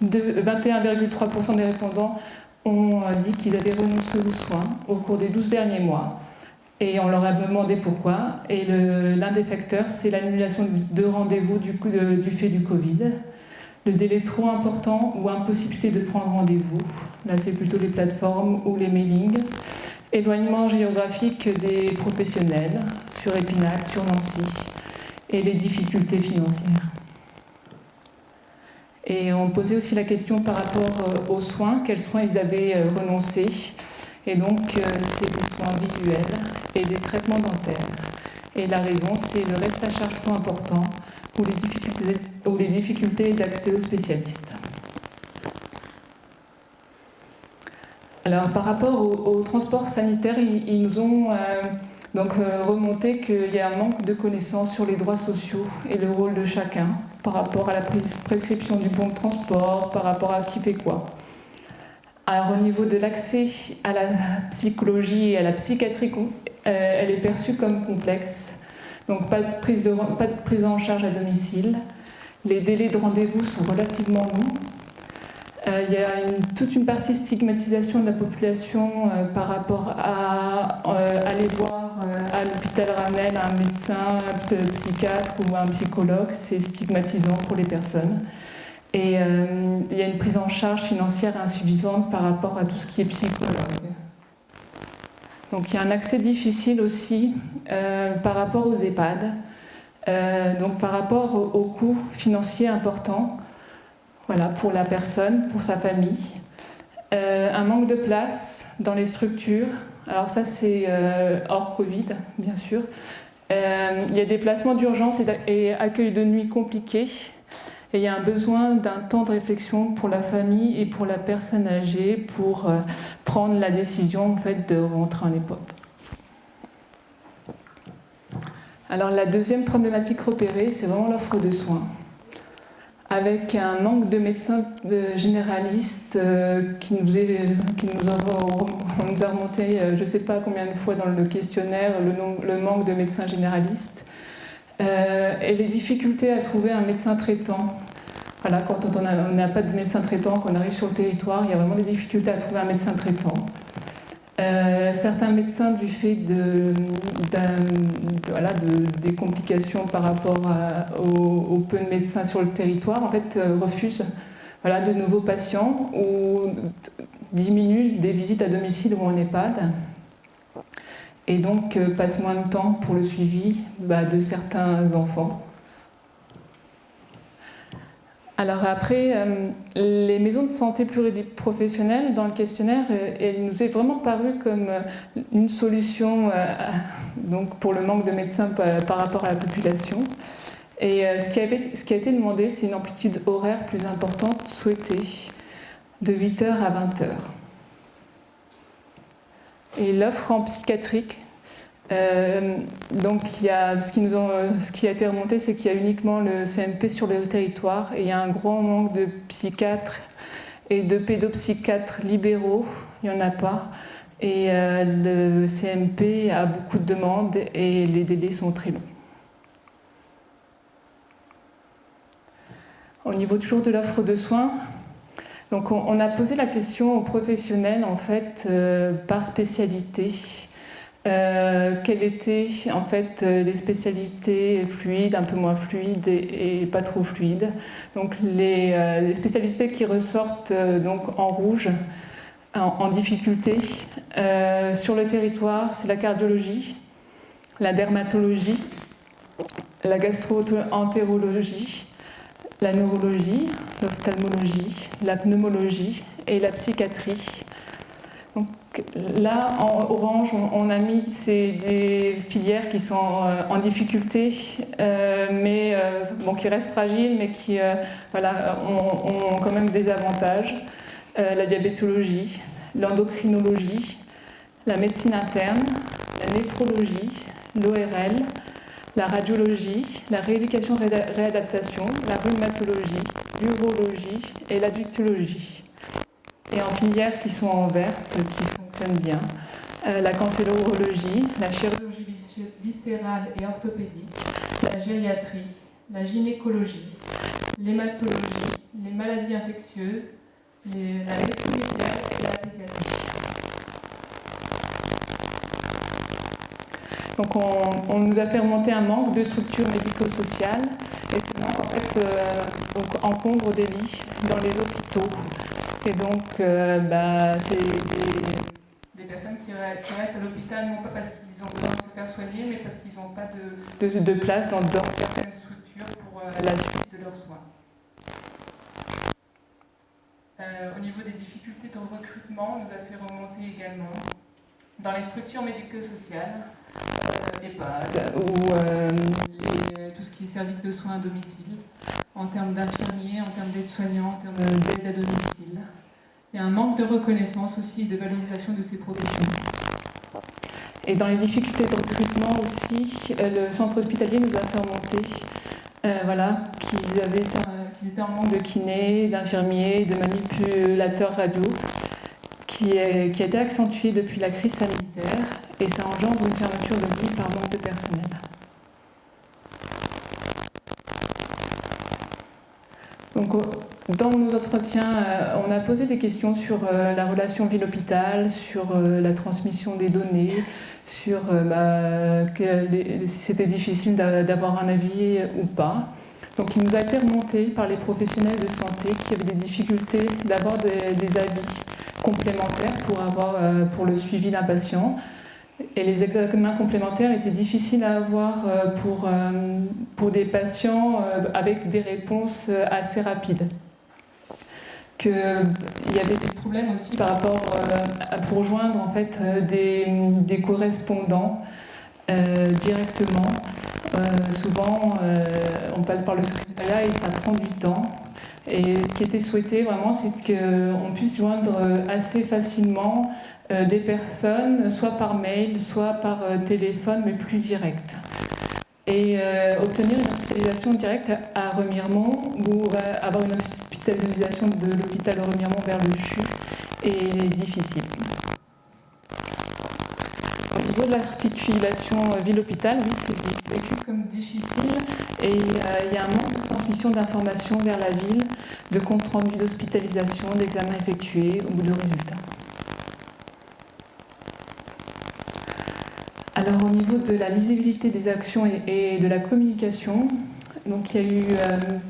21,3% des répondants ont dit qu'ils avaient renoncé aux soins au cours des 12 derniers mois. Et on leur a demandé pourquoi. Et l'un des facteurs, c'est l'annulation de rendez-vous du fait du Covid. Le délai trop important ou impossibilité de prendre rendez-vous. Là, c'est plutôt les plateformes ou les mailings. Éloignement géographique des professionnels sur Épinal, sur Nancy, et les difficultés financières. Et on posait aussi la question par rapport aux soins, quels soins ils avaient renoncé. Et donc, c'est des soins visuels et des traitements dentaires. Et la raison, c'est le reste à charge trop important ou les difficultés d'accès aux spécialistes. Alors, par rapport au transport sanitaire, ils nous ont remonté qu'il y a un manque de connaissances sur les droits sociaux et le rôle de chacun par rapport à la prescription du bon de transport, par rapport à qui fait quoi. Alors, au niveau de l'accès à la psychologie et à la psychiatrie, elle est perçue comme complexe. Donc, pas de prise en charge à domicile. Les délais de rendez-vous sont relativement longs. Il y a toute une partie stigmatisation de la population par rapport à aller voir à l'hôpital Ramel un médecin, un psychiatre ou un psychologue. C'est stigmatisant pour les personnes. Et il y a une prise en charge financière insuffisante par rapport à tout ce qui est psychologue. Donc il y a un accès difficile aussi par rapport aux EHPAD, donc par rapport aux coûts financiers importants. Voilà, pour la personne, pour sa famille. Un manque de place dans les structures. Alors ça, c'est hors Covid, bien sûr. Il y a des placements d'urgence et accueil de nuit compliqués. Et il y a un besoin d'un temps de réflexion pour la famille et pour la personne âgée pour prendre la décision en fait, de rentrer en EHPAD. Alors la deuxième problématique repérée, c'est vraiment l'offre de soins, avec un manque de médecins généralistes qui nous a remonté, je ne sais pas combien de fois dans le questionnaire, le manque de médecins généralistes et les difficultés à trouver un médecin traitant. Voilà, quand on n'a pas de médecin traitant, qu'on arrive sur le territoire, il y a vraiment des difficultés à trouver un médecin traitant. Certains médecins, du fait des complications par rapport au peu de médecins sur le territoire, en fait, refusent de nouveaux patients ou diminuent des visites à domicile ou en EHPAD. Et donc passent moins de temps pour le suivi de certains enfants. Alors après, les maisons de santé pluriprofessionnelles, dans le questionnaire, elle nous est vraiment parue comme une solution donc pour le manque de médecins par rapport à la population. Et ce qui a été demandé, c'est une amplitude horaire plus importante souhaitée, de 8h à 20h. Et l'offre en psychiatrique, donc ce qui a été remonté, c'est qu'il y a uniquement le CMP sur le territoire et il y a un grand manque de psychiatres et de pédopsychiatres libéraux, il n'y en a pas. Et le CMP a beaucoup de demandes et les délais sont très longs. Au niveau toujours de l'offre de soins, donc on a posé la question aux professionnels en fait par spécialité. Quelles étaient en fait les spécialités fluides, un peu moins fluides et pas trop fluides. Donc les spécialités qui ressortent donc en rouge, en difficulté sur le territoire, c'est la cardiologie, la dermatologie, la gastro-entérologie, la neurologie, l'ophtalmologie, la pneumologie et la psychiatrie. Donc là, en orange, on a mis des filières qui sont en difficulté, mais qui restent fragiles, mais qui ont quand même des avantages. La diabétologie, l'endocrinologie, la médecine interne, la néphrologie, l'ORL, la radiologie, la rééducation-réadaptation, la rhumatologie, l'urologie et l'addictologie. Et en filières qui sont en verte, qui fonctionnent bien, la cancérologie, la chirurgie viscérale et orthopédique, la gériatrie, la gynécologie, l'hématologie, les maladies infectieuses, la médecine nucléaire et la pédiatrie. Donc on nous a fait remonter un manque de structures médico-sociales et ce manque en fait encombre des lits dans les hôpitaux. Et donc c'est des personnes qui restent à l'hôpital non pas parce qu'ils ont besoin de se faire soigner mais parce qu'ils n'ont pas de place dans certaines structures pour la suite de leurs soins. Au niveau des difficultés de recrutement, on nous a fait remonter également dans les structures médico-sociales, EHPAD ou tout ce qui est service de soins à domicile, en termes d'infirmiers, en termes d'aides-soignants, en termes d'aide à domicile. Il y a un manque de reconnaissance aussi et de valorisation de ces professions. Et dans les difficultés de recrutement aussi, le centre hospitalier nous a fait remonter qu'ils étaient en manque de kinés, d'infirmiers, de manipulateurs radio, qui a été accentué depuis la crise sanitaire et ça engendre une fermeture de lits par manque de personnel. Donc, dans nos entretiens, on a posé des questions sur la relation ville-hôpital, sur la transmission des données, sur si c'était difficile d'avoir un avis ou pas. Donc il nous a été remonté par les professionnels de santé qui avaient des difficultés d'avoir des avis complémentaires pour le suivi d'un patient. Et les examens complémentaires étaient difficiles à avoir pour des patients avec des réponses assez rapides. Il y avait des problèmes aussi par rapport pour joindre en fait, des correspondants directement. Souvent, on passe par le secrétariat et ça prend du temps. Et ce qui était souhaité vraiment, c'est qu'on puisse joindre assez facilement des personnes, soit par mail, soit par téléphone, mais plus direct. Et obtenir une hospitalisation directe à Remiremont ou avoir une hospitalisation de l'hôpital de Remiremont vers le CHU est difficile. Au niveau de l'articulation ville-hôpital, oui, c'est vécu comme difficile et il y a un manque de transmission d'informations vers la ville, de compte rendu d'hospitalisation, d'examens effectués ou de résultats. Alors au niveau de la lisibilité des actions et de la communication, donc il y a eu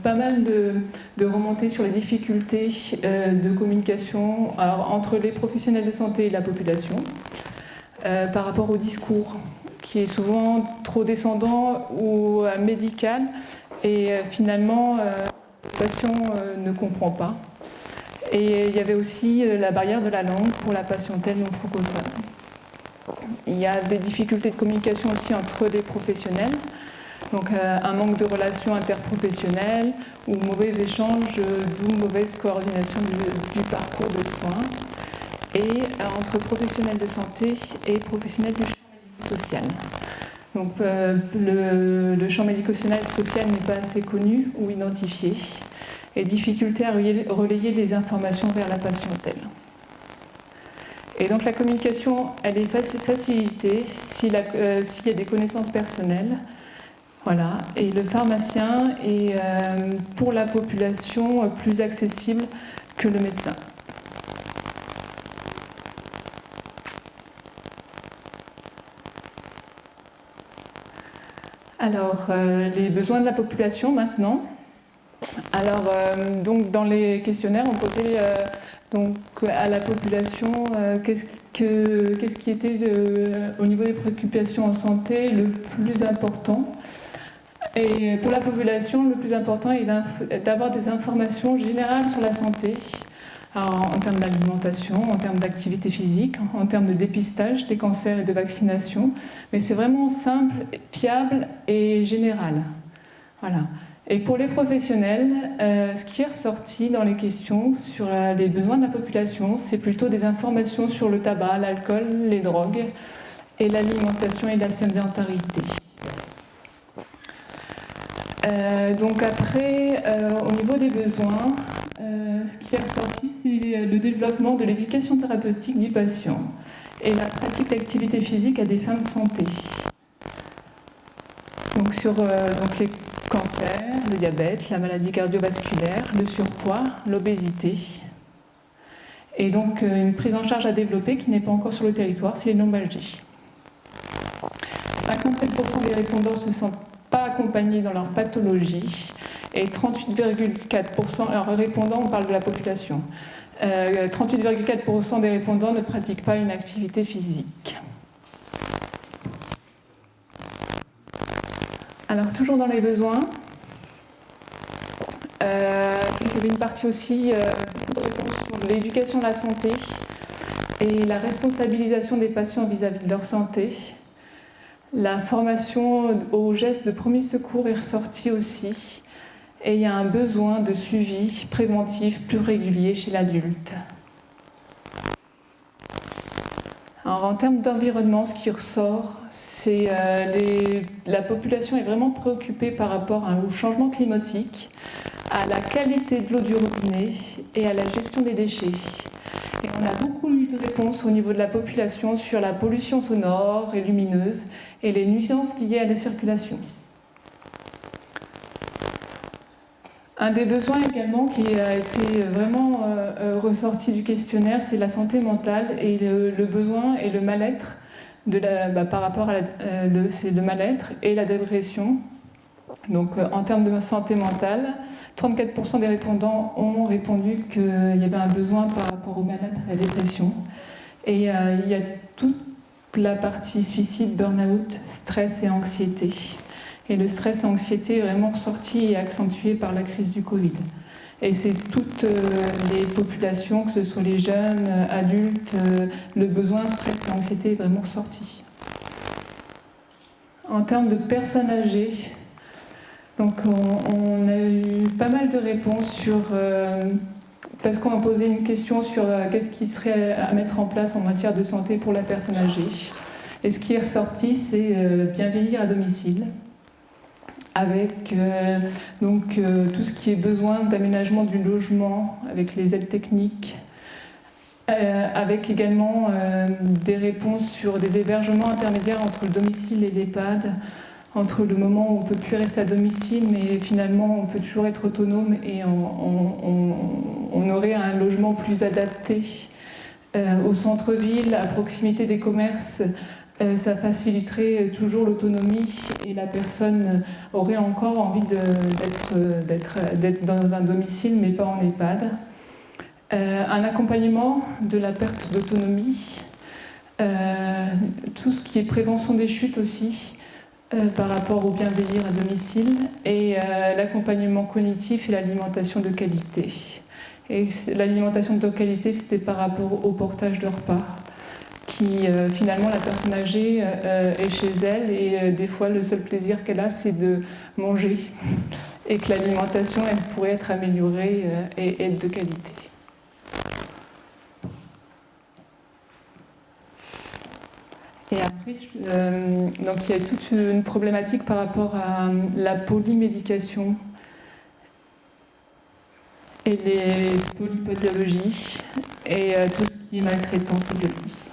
pas mal de remontées sur les difficultés de communication entre les professionnels de santé et la population. Par rapport au discours, qui est souvent trop descendant ou médical, et finalement, le patient ne comprend pas. Et il y avait aussi la barrière de la langue pour la patientèle non francophone. Il y a des difficultés de communication aussi entre les professionnels, donc un manque de relations interprofessionnelles ou mauvais échanges, d'où mauvaise coordination du parcours de soins. Et entre professionnels de santé et professionnels du champ médico-social. Donc le champ médico-social n'est pas assez connu ou identifié et difficulté à relayer les informations vers la patientèle. Et donc la communication, elle est facilitée s'il y a des connaissances personnelles. Voilà. Et le pharmacien est pour la population plus accessible que le médecin. Alors, les besoins de la population maintenant. Alors, donc dans les questionnaires, on posait donc à la population qu'est-ce qui était au niveau des préoccupations en santé le plus important. Et pour la population, le plus important est d'avoir des informations générales sur la santé. Alors, en termes d'alimentation, en termes d'activité physique, en termes de dépistage des cancers et de vaccination. Mais c'est vraiment simple, fiable et général. Voilà. Et pour les professionnels, ce qui est ressorti dans les questions sur les besoins de la population, c'est plutôt des informations sur le tabac, l'alcool, les drogues et l'alimentation et la sédentarité. Donc après, au niveau des besoins, ce qui est ressorti, c'est le développement de l'éducation thérapeutique du patient et la pratique d'activité physique à des fins de santé. Donc sur les cancers, le diabète, la maladie cardiovasculaire, le surpoids, l'obésité. Et donc une prise en charge à développer qui n'est pas encore sur le territoire, c'est les lombalgies. 57% des répondants ne se sentent pas accompagnés dans leur pathologie et 38,4%, alors répondants, on parle de la population, 38,4% des répondants ne pratiquent pas une activité physique. Alors toujours dans les besoins, il y avait une partie aussi sur l'éducation de la santé et la responsabilisation des patients vis-à-vis de leur santé. La formation aux gestes de premier secours est ressortie aussi et il y a un besoin de suivi préventif plus régulier chez l'adulte. Alors, en termes d'environnement, ce qui ressort, c'est la population est vraiment préoccupée par rapport au changement climatique, à la qualité de l'eau du robinet et à la gestion des déchets. Et on a beaucoup eu de réponses au niveau de la population sur la pollution sonore et lumineuse et les nuisances liées à la circulation. Un des besoins également qui a été vraiment ressorti du questionnaire, c'est la santé mentale et le besoin et le mal-être par rapport à c'est le mal-être et la dépression. Donc en termes de santé mentale, 34% des répondants ont répondu qu'il y avait un besoin par rapport au mal-être et à la dépression. Et il y a toute la partie suicide, burn-out, stress et anxiété. Et le stress et l'anxiété est vraiment ressorti et accentué par la crise du Covid. Et c'est toutes les populations, que ce soit les jeunes, adultes, le besoin stress et anxiété est vraiment ressorti. En termes de personnes âgées, donc on a eu pas mal de réponses sur... parce qu'on a posé une question sur qu'est-ce qui serait à mettre en place en matière de santé pour la personne âgée. Et ce qui est ressorti, c'est bien vieillir à domicile, avec tout ce qui est besoin d'aménagement du logement, avec les aides techniques, avec également des réponses sur des hébergements intermédiaires entre le domicile et l'EHPAD, entre le moment où on ne peut plus rester à domicile, mais finalement on peut toujours être autonome et on aurait un logement plus adapté au centre-ville, à proximité des commerces. Ça faciliterait toujours l'autonomie et la personne aurait encore envie d'être dans un domicile, mais pas en EHPAD. Un accompagnement de la perte d'autonomie, tout ce qui est prévention des chutes aussi, par rapport au bien vieillir à domicile, et l'accompagnement cognitif et l'alimentation de qualité. Et l'alimentation de qualité, c'était par rapport au portage de repas, qui finalement la personne âgée est chez elle et des fois le seul plaisir qu'elle a, c'est de manger, et que l'alimentation, elle pourrait être améliorée et être de qualité. Et après, donc il y a toute une problématique par rapport à la polymédication et les polypathologies et tout ce qui est maltraitance et violence.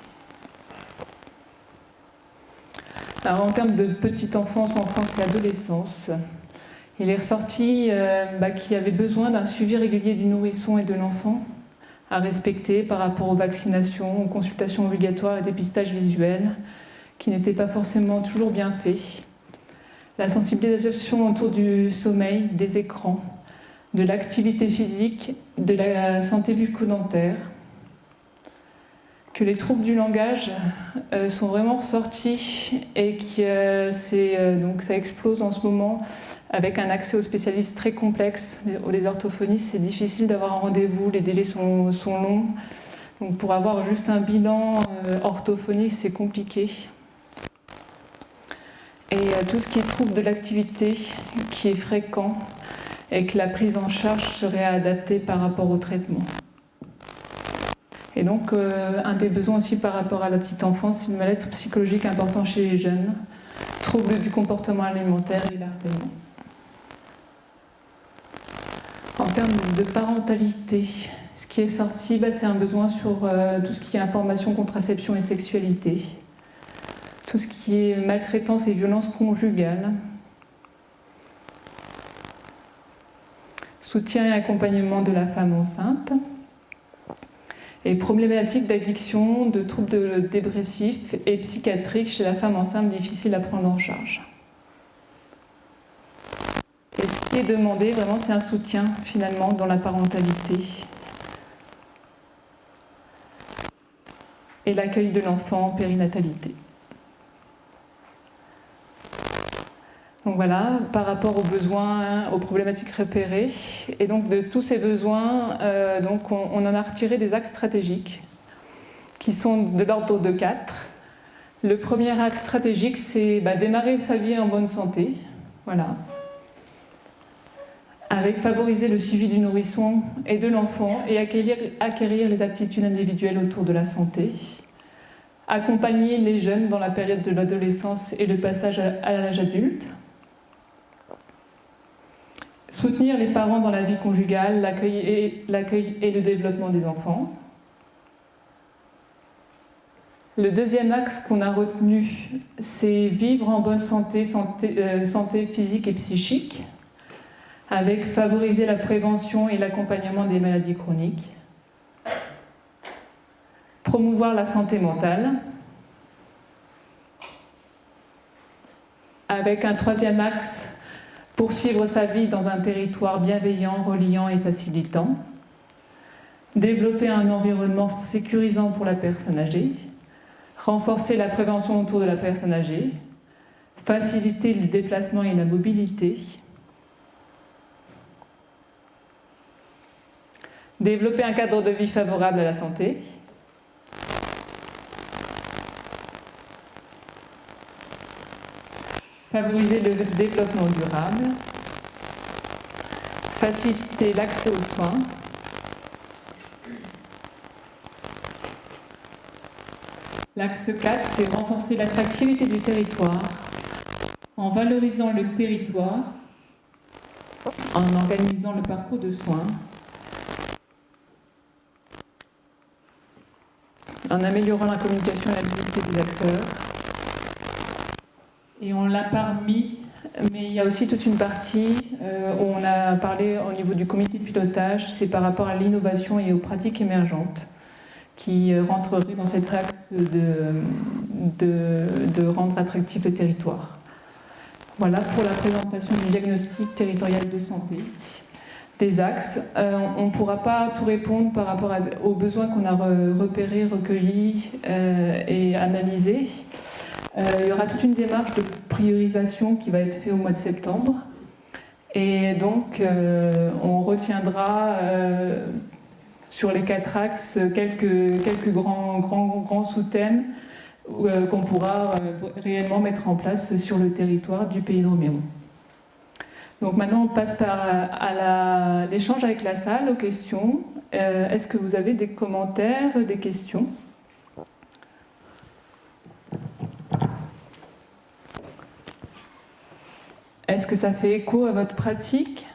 Alors en termes de petite enfance et adolescence, il est ressorti qu'il y avait besoin d'un suivi régulier du nourrisson et de l'enfant à respecter par rapport aux vaccinations, aux consultations obligatoires et dépistages visuels, qui n'étaient pas forcément toujours bien faits. La sensibilisation autour du sommeil, des écrans, de l'activité physique, de la santé bucco-dentaire, que les troubles du langage sont vraiment ressortis et que ça explose en ce moment avec un accès aux spécialistes très complexe. Les orthophonistes, c'est difficile d'avoir un rendez-vous, les délais sont longs. Donc pour avoir juste un bilan orthophonique, c'est compliqué. Et tout ce qui est trouble de l'activité, qui est fréquent, et que la prise en charge serait adaptée par rapport au traitement. Et donc, un des besoins aussi par rapport à la petite enfance, c'est le mal-être psychologique important chez les jeunes, troubles du comportement alimentaire et l'harcèlement. termes de parentalité, ce qui est sorti, c'est un besoin sur tout ce qui est information, contraception et sexualité. Tout ce qui est maltraitance et violence conjugale. Soutien et accompagnement de la femme enceinte. Et problématiques d'addiction, de troubles dépressifs et psychiatriques chez la femme enceinte difficiles à prendre en charge. Et ce qui est demandé, vraiment, c'est un soutien, finalement, dans la parentalité. Et l'accueil de l'enfant en périnatalité. Donc voilà, par rapport aux besoins, aux problématiques repérées. Et donc de tous ces besoins, donc on en a retiré des axes stratégiques qui sont de l'ordre de 4. Le premier axe stratégique, c'est démarrer sa vie en bonne santé. Voilà. Avec favoriser le suivi du nourrisson et de l'enfant et acquérir les aptitudes individuelles autour de la santé. Accompagner les jeunes dans la période de l'adolescence et le passage à l'âge adulte. Soutenir les parents dans la vie conjugale, l'accueil et le développement des enfants. Le deuxième axe qu'on a retenu, c'est vivre en bonne santé physique et psychique, avec favoriser la prévention et l'accompagnement des maladies chroniques. Promouvoir la santé mentale. Avec un troisième axe, poursuivre sa vie dans un territoire bienveillant, reliant et facilitant. Développer un environnement sécurisant pour la personne âgée. Renforcer la prévention autour de la personne âgée. Faciliter le déplacement et la mobilité. Développer un cadre de vie favorable à la santé. Favoriser le développement durable. Faciliter l'accès aux soins. L'axe 4, c'est renforcer l'attractivité du territoire en valorisant le territoire, en organisant le parcours de soins, en améliorant la communication et la visibilité des acteurs. Et on l'a parmi, mais il y a aussi toute une partie où on a parlé au niveau du comité de pilotage, c'est par rapport à l'innovation et aux pratiques émergentes qui rentreraient dans cet axe de rendre attractif le territoire. Voilà pour la présentation du diagnostic territorial de santé. Des axes. On ne pourra pas tout répondre par rapport aux besoins qu'on a repérés, recueillis et analysés. Il y aura toute une démarche de priorisation qui va être faite au mois de septembre. Et donc, on retiendra sur les 4 axes quelques grands sous-thèmes qu'on pourra réellement mettre en place sur le territoire du Pays de Roméo. Donc maintenant, on passe à l'échange avec la salle, aux questions. Est-ce que vous avez des commentaires, des questions ? Est-ce que ça fait écho à votre pratique ?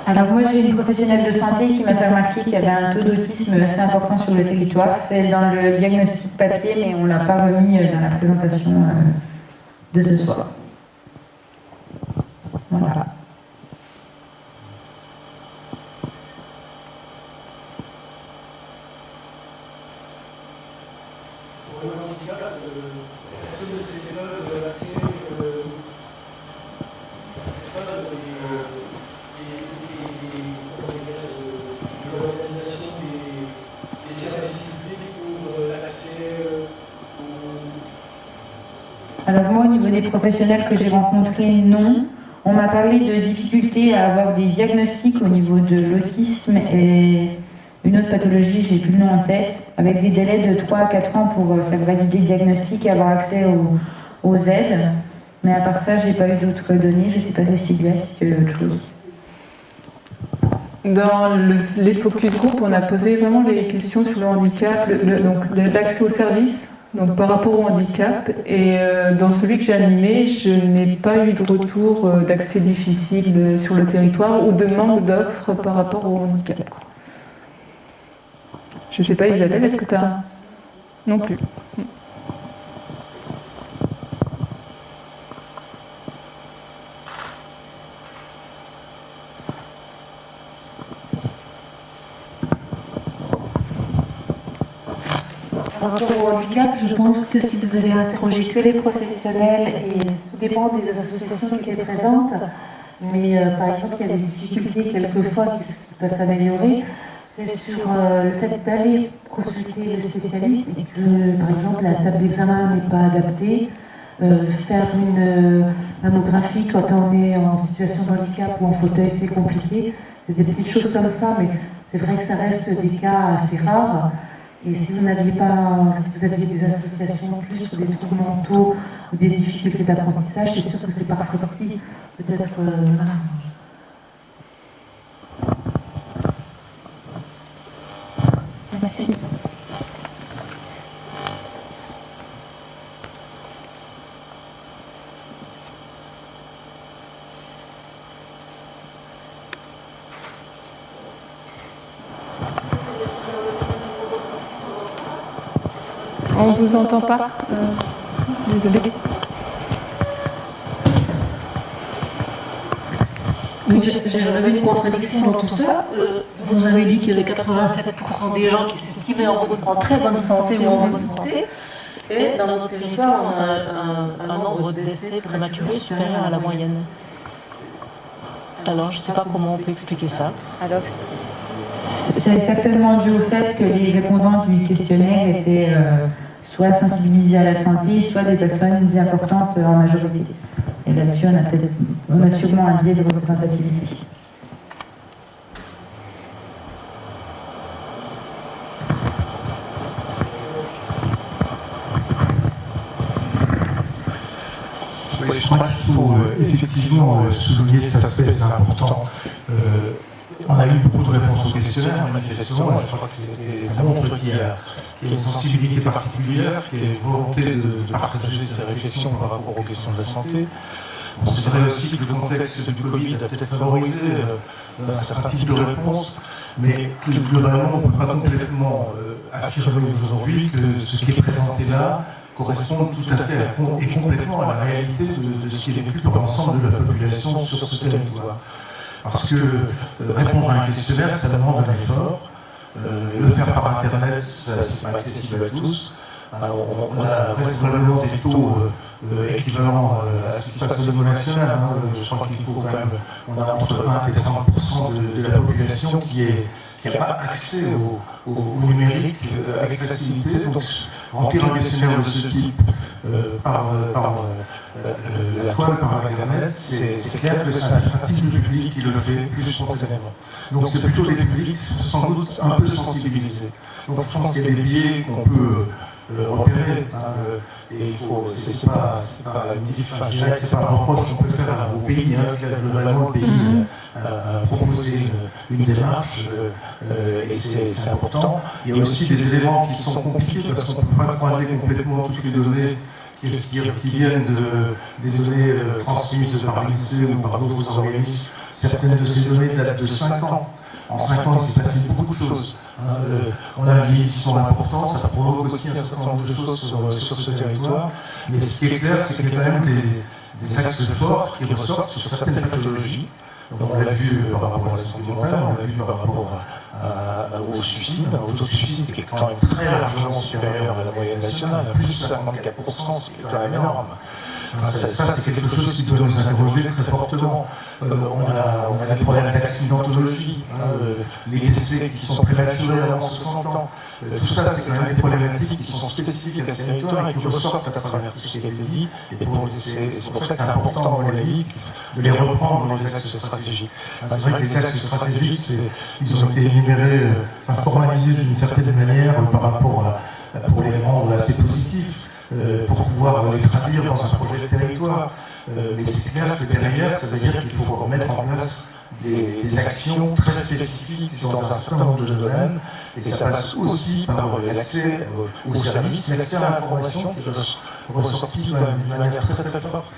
Alors moi j'ai une professionnelle de santé qui m'a fait remarquer qu'il y avait un taux d'autisme assez important sur le territoire. C'est dans le diagnostic papier, mais on ne l'a pas remis dans la présentation de ce soir. Voilà. Alors moi, au niveau des professionnels que j'ai rencontrés, non. On m'a parlé de difficultés à avoir des diagnostics au niveau de l'autisme et une autre pathologie, j'ai plus le nom en tête, avec des délais de 3 à 4 ans pour faire valider le diagnostic et avoir accès aux aides. Mais à part ça, j'ai pas eu d'autres données. Je sais pas, Cécilia, si tu as autre chose. Dans les focus group, on a posé vraiment les questions sur le handicap, l'accès aux services, donc par rapport au handicap. Et dans celui que j'ai animé, je n'ai pas eu de retour d'accès difficile sur le territoire ou de manque d'offres par rapport au handicap. Je ne sais pas, Isabelle, est-ce que tu as... Non plus. Par rapport au handicap, je pense que si vous avez interrogé que les professionnels, et tout dépend des associations qui sont présentes, mais par exemple, il y a des difficultés quelquefois qui peuvent s'améliorer, c'est sur le fait d'aller consulter le spécialiste et que, par exemple, la table d'examen n'est pas adaptée, faire une mammographie quand on est en situation de handicap ou en fauteuil, c'est compliqué. C'est des petites choses comme ça, mais c'est vrai que ça reste des cas assez rares. Et si vous aviez des associations plus sur des troubles mentaux ou des difficultés d'apprentissage, c'est sûr que c'est par sortie, peut-être. Merci. On ne vous entend pas. Désolée. Oui, j'avais une contradiction dans tout ça. Vous nous avez dit qu'il y avait 87% des gens qui s'estimaient en très bonne santé ou en bonne santé. Et dans notre territoire, on a un nombre de décès prématurés supérieur à la moyenne. Alors, je ne sais pas comment on peut expliquer ça. Alors, c'est certainement dû au fait que les répondants du questionnaire étaient soit sensibilisés à la santé, soit des personnes importantes en majorité. Et là-dessus, on a sûrement un biais de représentativité. Oui, je crois qu'il faut effectivement souligner cet aspect, c'est important. On a eu beaucoup de réponses au questionnaire, manifestement. Je crois que ça montre qu'il y a une sensibilité particulière, qu'il y a une volonté de partager ses réflexions par rapport aux questions de la santé. Bon, c'est vrai aussi que le contexte du Covid a peut-être favorisé un certain type de réponse, mais globalement, on ne peut pas complètement affirmer aujourd'hui que ce qui est présenté là correspond tout à fait et complètement à la réalité de ce qui est vécu par l'ensemble de la population sur ce territoire. Parce que répondre à un questionnaire, ça demande un effort. Le faire par Internet, c'est pas accessible à tous. On a vraisemblablement des taux équivalents à ce qui se passe au niveau national. Je crois qu'il faut quand même, on a entre 20 et 30% de la population qui n'a pas accès au numérique avec facilité. Donc remplir un questionnaire de ce type par la toile, par Internet, c'est clair que c'est un certain type de public qui le fait plus spontanément. Donc c'est plutôt des publics sans doute un peu sensibilisés. Donc je pense qu'il y a des biais qu'on peut repérer. Et il faut, c'est pas un reproche qu'on peut faire au pays. Globalement, le pays a proposé une démarche et c'est important. Il y a aussi des éléments qui sont compliqués parce qu'on ne peut pas croiser complètement toutes les données qui viennent des données transmises par l'INSEE ou par d'autres organismes. Certaines de ces données datent de 5 ans. En 5 ans, il s'est passé beaucoup de choses. On a un vieillissement important, ça provoque aussi un certain nombre de choses sur ce territoire. Mais ce qui est clair, c'est qu'il y a quand même des axes forts qui ressortent sur certaines pathologies. Donc on l'a vu par rapport à la santé mentale, on l'a vu par rapport au suicide, au taux de suicide qui est quand même très largement supérieur à la moyenne nationale, à plus de 54%, ce qui est quand même énorme. Ça, c'est quelque chose qui doit nous interroger très fortement. On a des problèmes d'accidentologie, les décès qui sont prématurés avant 60 ans. Tout ça, c'est quand même des problématiques qui sont spécifiques à ce territoire et qui ressortent à travers tout ce qui a été dit. Et c'est pour ça que c'est important, à mon avis, de les reprendre dans les axes stratégiques. C'est vrai que les axes stratégiques, ils ont été énumérés, formalisés d'une certaine manière par rapport à, pour les rendre assez positifs, pour pouvoir les traduire dans un projet de territoire. Mais c'est clair que derrière, ça veut dire qu'il faut remettre en place des actions très spécifiques dans un certain nombre de domaines, et ça passe aussi par l'accès aux services, l'accès à l'information qui est ressorti d'une manière très très forte.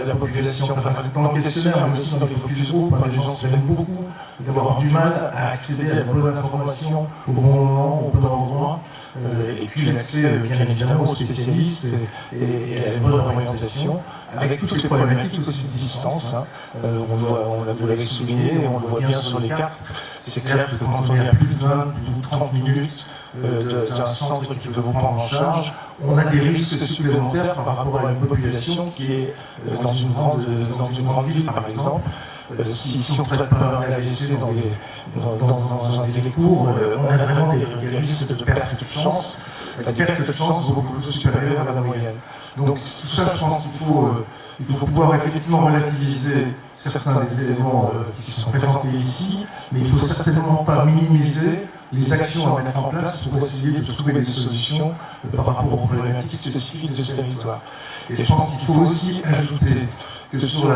La population, enfin, dans le questionnaire, mais aussi dans les focus group, les gens se plaignent beaucoup d'avoir du mal à accéder à la bonne information au bon moment, au bon endroit, et puis l'accès bien évidemment aux spécialistes et à une bonne orientation, avec toutes les problématiques aussi de distance. Vous l'avez souligné, on le voit bien sur les cartes. C'est clair que quand on est à plus de 20 ou 30 minutes d'un centre qui veut vous prendre en charge, on a des risques supplémentaires par rapport à une population qui est dans une grande ville, par exemple. Si on ne traite pas un AVC dans un délai court, on a vraiment des risques de perte de chance, des pertes de chance beaucoup plus supérieures à la moyenne. Donc tout ça, je pense qu'il faut pouvoir effectivement relativiser certains des éléments qui sont présentés ici, mais il ne faut certainement pas minimiser les actions à mettre en place pour essayer de trouver des solutions par rapport aux problématiques spécifiques de ce territoire. Et je pense qu'il faut aussi ajouter que sur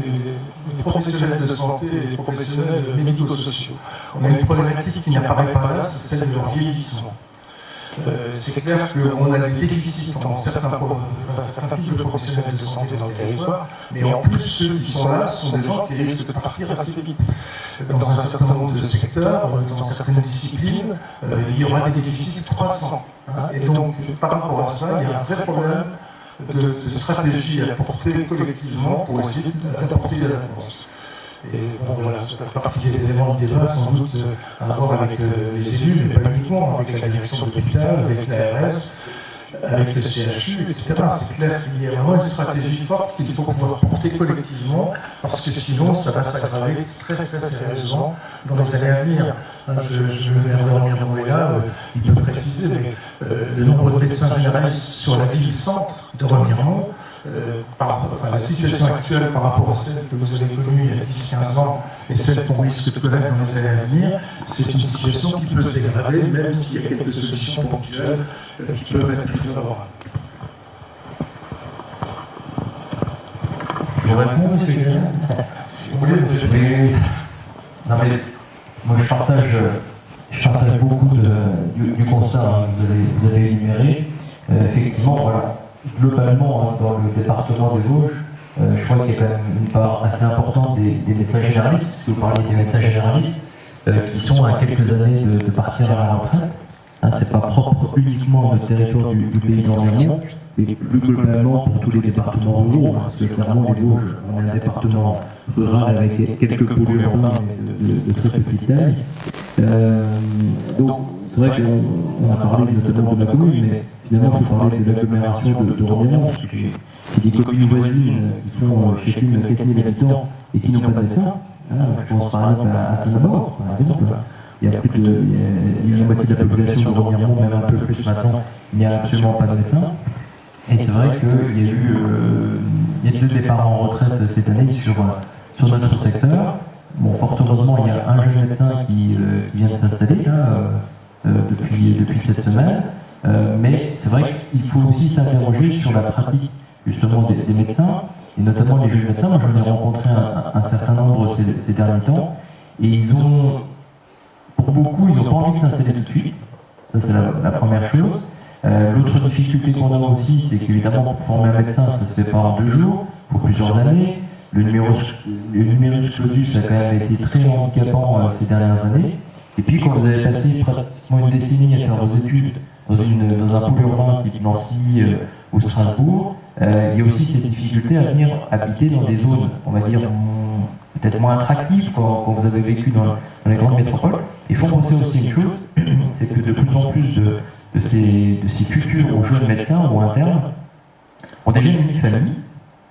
les professionnels de santé et les professionnels médico-sociaux, on a une problématique qui n'apparaît pas là, c'est celle de leur vieillissement. C'est clair qu'on a des déficits dans certains types de professionnels de santé dans le territoire, mais en plus, ceux qui sont là sont des gens qui risquent de partir assez vite. Dans un certain nombre de secteurs, dans certaines disciplines, il y aura des déficits croissants. Et donc, par rapport à ça, il y a un vrai problème de stratégie à porter collectivement pour essayer d'apporter des réponses. Et bon, voilà, ça fait partie des éléments de débat, sans doute à voir avec les élus, mais pas uniquement, avec la direction de l'hôpital, avec l'ARS, avec le CHU, etc. C'est clair qu'il y a vraiment une stratégie forte qu'il faut pouvoir porter collectivement, parce que sinon, ça va s'aggraver très très sérieusement dans les années à venir. Je me mets à Remiremont là, il peut préciser, mais le nombre de médecins généralistes sur la ville-centre de Remiremont, la situation actuelle par rapport à celle que vous avez connue il y a 10-15 ans et celle qu'on risque de connaître dans les années à venir, c'est une situation qui peut se dégrader, même s'il y a quelques solutions ponctuelles qui peuvent être plus favorables. Je réponds, monsieur Guérin. Si vous voulez, monsieur Guérin. Non mais, moi je partage beaucoup du constat que vous avez énuméré. Effectivement, voilà. Globalement, dans le département des Vosges, je crois qu'il y a quand même une part assez importante des médecins généralistes, vous parlez des médecins généralistes, qui sont à quelques années de partir à la retraite. C'est pas propre uniquement au territoire du pays d'Environ, mais plus globalement pour tous les départements ruraux, parce que clairement les Vosges, on est un département rural avec quelques pôles urbains, mais de très petite taille. Donc c'est vrai qu'on a parlé notamment de la commune, mais finalement il faut parler de l'agglomération de Remiremont, parce que c'est des communes voisines qui font chacune 4000 habitants et qui n'ont pas de médecin. Je pense par exemple à Saint-Maur, par exemple. Il y a plus de la moitié de la population de Remiremont, même un peu plus maintenant, il n'y a absolument pas de médecin. Et c'est vrai qu'il y a eu 2 départs en retraite cette année sur notre secteur. Bon, fort heureusement, il y a un jeune médecin qui vient de s'installer depuis cette semaine. Mais c'est vrai qu'il faut aussi s'interroger sur la pratique justement des médecins, et notamment les jeunes médecins. Moi, j'en ai rencontré un certain nombre ces derniers temps, et pour beaucoup, ils n'ont pas envie de s'installer tout de suite. Ça, c'est la première chose. L'autre difficulté qu'on a aussi, c'est qu'évidemment, pour former un médecin, ça ne se fait pas en 2 jours, pour plusieurs années. Le numerus clausus a quand même été très handicapant ces dernières années. Et puis, quand vous avez passé pratiquement une décennie à faire vos études dans un pôle urbain type Nancy ou Strasbourg, il y a aussi cette difficulté à venir habiter dans des zones, on va dire, peut-être moins attractives quand vous avez vécu dans les grandes métropoles. Il faut penser aussi une chose, c'est que de plus en plus de ces futurs jeunes médecins ou internes, ont déjà une vie de famille,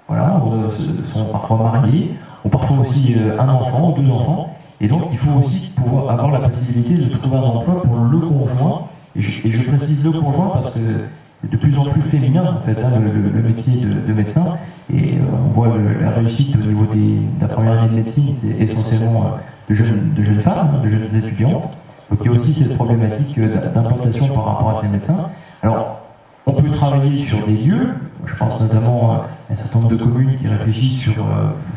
voilà, sont parfois mariés, ont parfois aussi un enfant ou 2 enfants, et donc il faut aussi pouvoir avoir la possibilité de trouver un emploi pour le conjoint, et je précise le conjoint parce que c'est de plus en plus féminin en fait, hein, le métier de médecin, et on voit la réussite au niveau de la première année de médecine, c'est essentiellement de jeunes femmes, de jeunes étudiantes, donc il y a aussi cette problématique d'implantation par rapport à ces médecins. Alors, on peut travailler sur des lieux, je pense notamment à un certain nombre de communes qui réfléchissent sur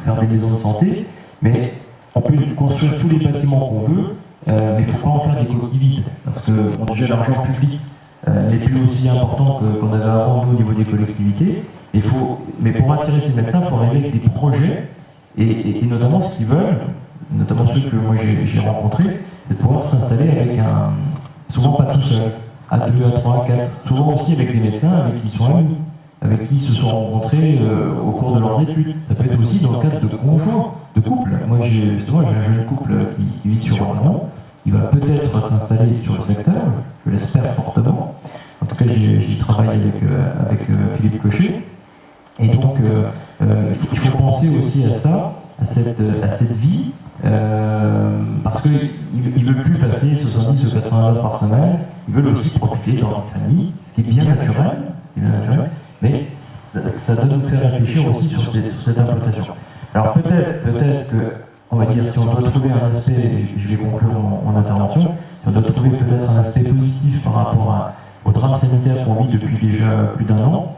faire des maisons de santé, mais on peut construire tous les bâtiments qu'on veut, mais il ne faut pas en faire des coquilles vides, parce que déjà l'argent public n'est plus aussi important qu'on avait avant au niveau des collectivités, mais pour attirer ces médecins, il faut arriver avec des projets, et notamment ce qu'ils veulent, notamment ceux que moi j'ai rencontrés, c'est de pouvoir s'installer avec souvent pas tout seul, à 2, à 3, à 4, souvent aussi avec des médecins avec qui ils sont amis, avec qui ils se sont rencontrés au cours de leurs études. Ça peut être aussi dans le cadre de conjoints, de couples. Moi j'ai un jeune couple qui vit sur Orléans, il va peut-être s'installer sur le secteur, je l'espère fortement. En tout cas j'y travaille avec Philippe Cochet. Et donc il faut penser aussi à ça, à cette vie, parce qu'ils ne veulent plus passer 70 ou 80 heures par semaine, ils veulent aussi profiter dans leur famille, ce qui est bien naturel, mais ça doit nous faire réfléchir aussi sur cette implantation. Alors peut-être on va dire, si on doit trouver un aspect, je vais conclure mon intervention, si on doit trouver peut-être un aspect positif par rapport au drame sanitaire qu'on vit depuis déjà plus d'1 an,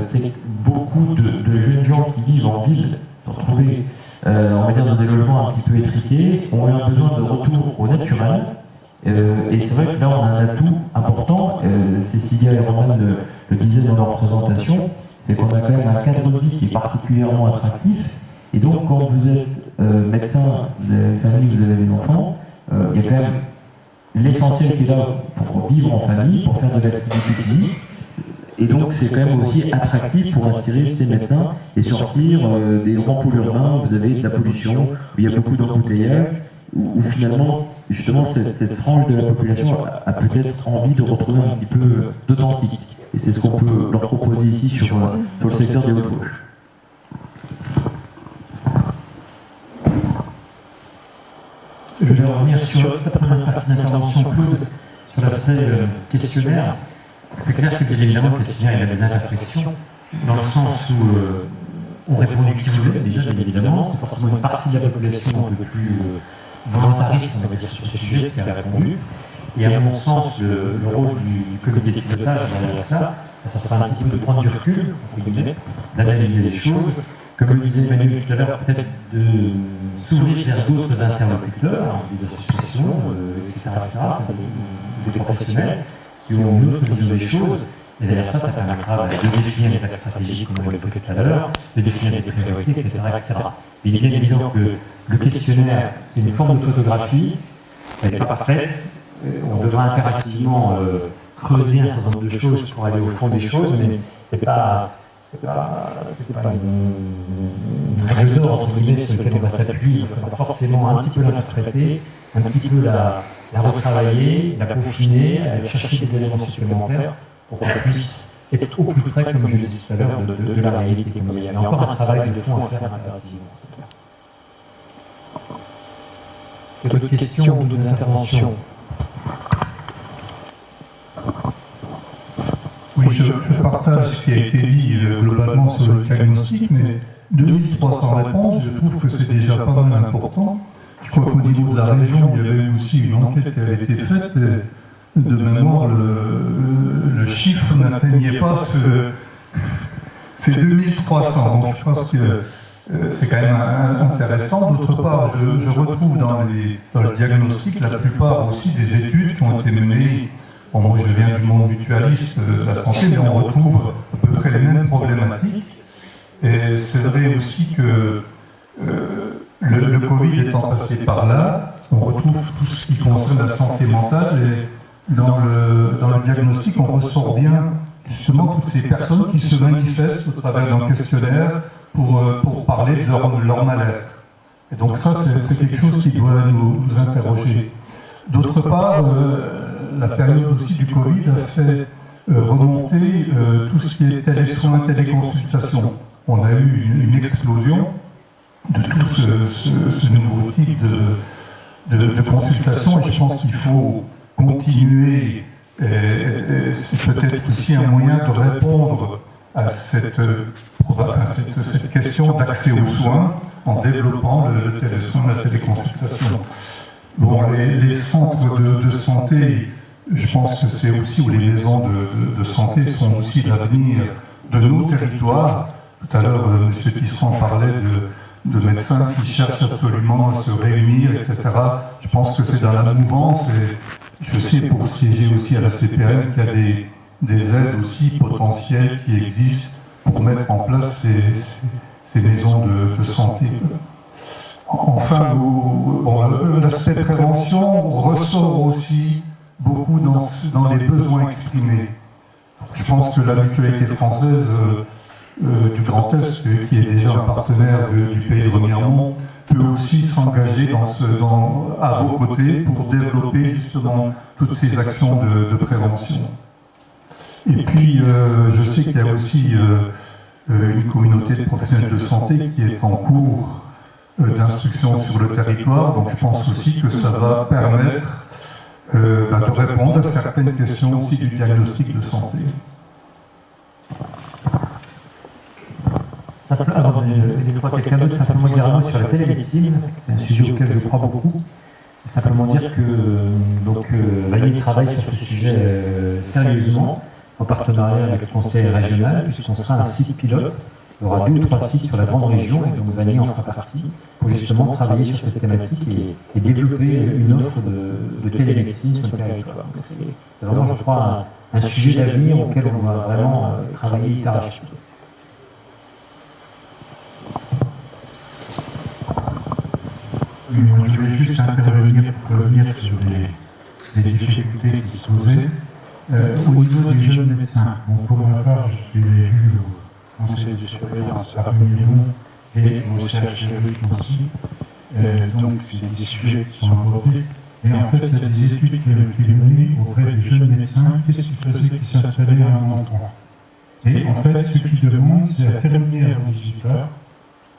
c'est que beaucoup de jeunes gens qui vivent en ville, se retrouver on va dire dans des logements un petit peu étriqués, ont eu un besoin de retour au naturel. Et c'est vrai que là on a un atout important, Cécilia et Roman le disaient dans leur présentation, c'est qu'on a quand même un cadre de vie qui est particulièrement attractif. Et donc quand vous êtes médecin, vous avez une famille, vous avez des enfants, il y a quand même l'essentiel qui est là pour vivre en famille, pour faire de l'activité physique. Et donc c'est quand même aussi attractif pour attirer ces médecins et sortir des grands pôles urbains où vous avez de la pollution, où il y a beaucoup d'embouteillages, où finalement, justement, cette frange de la population a peut-être envie de retrouver un petit peu d'authentique. Et c'est ce qu'on peut leur proposer ici sur le secteur des Hauts-de-Vosges. Je vais revenir sur la première partie d'intervention, Claude, sur l'aspect questionnaire. C'est clair que bien évidemment le questionnaire il a des imperfections, dans le sens où on répondait qui vous êtes, déjà bien évidemment, c'est forcément une partie de la population un peu plus volontariste, on va dire, sur ce sujet qui a répondu. Et à mon sens, le rôle du comité de pilotage derrière ça sera un petit peu de prendre du recul, d'analyser les choses, comme le disait Emmanuel tout à l'heure, peut-être de s'ouvrir vers d'autres interlocuteurs, des associations, etc., des professionnels, qui ont une autre vision des choses, et derrière ça permettra de définir les axes stratégiques, comme on l'évoquait tout à l'heure, de définir les priorités, etc., etc. Il est bien évident que le questionnaire, c'est une forme de photographie, elle n'est pas parfaite, on devra impérativement creuser un certain nombre de choses pour aller au fond des choses, mais c'est pas une règle d'or, entre guillemets, sur laquelle on va s'appuyer. Il faudra forcément un petit peu l'interpréter, un petit peu la retravailler, la peaufiner, aller chercher des éléments supplémentaires pour qu'on puisse être au plus près, comme je le disais tout à l'heure, de la réalité. Il y a encore un travail de fond à faire impérativement. C'est d'autres questions ou d'autres interventions? Oui, je partage ce qui a été dit globalement sur le diagnostic, mais 2300 réponses, je trouve que c'est déjà pas mal important. Je crois qu'au niveau de la région, il y avait aussi une enquête qui avait été faite. De mémoire, le chiffre n'atteignait pas ces 2300. Donc je pense que c'est quand même intéressant. D'autre part, je retrouve dans le diagnostic la plupart aussi des études qui ont été menées. Bon, moi je viens du monde mutualiste de la santé, mais on retrouve à peu près les mêmes problématiques. Et c'est vrai aussi que le Covid étant passé par là, on retrouve tout ce qui concerne la santé mentale. Et dans le diagnostic, on ressort bien justement toutes ces personnes qui se manifestent au travers d'un questionnaire pour parler de leur mal-être. Et donc ça, c'est quelque chose qui doit nous interroger. D'autre part, la période aussi du Covid a fait remonter tout ce qui est télésoins, téléconsultation. On a eu une explosion de tout ce nouveau type de consultation, et je pense qu'il faut continuer. C'est peut-être aussi un moyen de répondre à cette question d'accès aux soins en développant le télésoin, la téléconsultation. Bon, les centres de santé, je pense que c'est aussi où les maisons de santé sont aussi l'avenir de nos territoires. Tout à l'heure, M. Tisserand parlait de médecins qui cherchent absolument à se réunir, etc. Je pense que c'est dans la mouvance, et je sais pour siéger aussi à la CPM qu'il y a des aides aussi potentielles qui existent pour mettre en place ces maisons de santé. Enfin, l'aspect prévention ressort aussi beaucoup dans les besoins exprimés. Je pense que la mutualité française du Grand Est, qui est déjà un partenaire du pays de Remiremont, peut aussi s'engager à vos côtés pour développer justement toutes ces actions de prévention. Et puis, je sais qu'il y a aussi une communauté de professionnels de santé qui est en cours d'instruction sur le territoire, donc je pense aussi que ça va permettre de répondre à certaines questions aussi du diagnostic de santé. Avant de quelqu'un d'autre, simplement dire un mot sur la télémédecine, c'est un sujet auquel je crois beaucoup. Simplement dire que Vanier travaille sur ce sujet sérieusement, en partenariat avec le conseil régional, puisqu'on sera un site pilote. Il y aura 2 ou 3 sites sur la grande région, et donc Vanier en fera partie, pour justement travailler sur cette thématique et développer une offre de télémédecine sur le territoire. C'est vraiment, je crois, un sujet d'avenir auquel on va vraiment travailler d'arrache-pied. Je voulais juste intervenir pour revenir sur les difficultés qui se posaient. Au niveau des jeunes médecins, pour ma part, je l'ai vu au conseil de surveillance à Remiremont et au CHRU aussi. Donc, c'est des sujets qui sont abordés. Et en fait, il y a des études qui ont été menées auprès des jeunes médecins. Qu'est-ce qui faisait qu'ils s'installaient à un endroit? Et en fait, ce qu'ils demandent, c'est à terminer à 18h,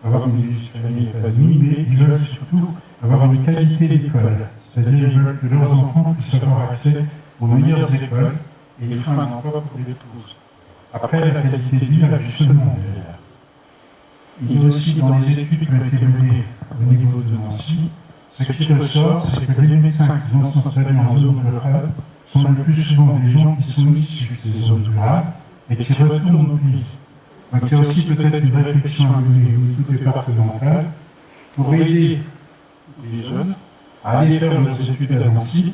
avoir une vie famille épanouie, mais ils veulent surtout avoir une qualité d'école. C'est-à-dire qu'ils veulent que leurs enfants puissent avoir accès aux meilleures écoles et ils font un emploi pour l'épouse. Après, la qualité de vie, elle a justement derrière. Il y a aussi dans les études qui ont été menées au niveau de Nancy, ce qui ressort, c'est que les médecins qui vont s'installer en zone rurale sont le plus souvent des gens qui sont issus de ces zones rurales et qui retournent au pays. Donc il y a aussi peut-être une réflexion à mener au niveau départemental pour aider les jeunes à aller faire leurs études à Nancy,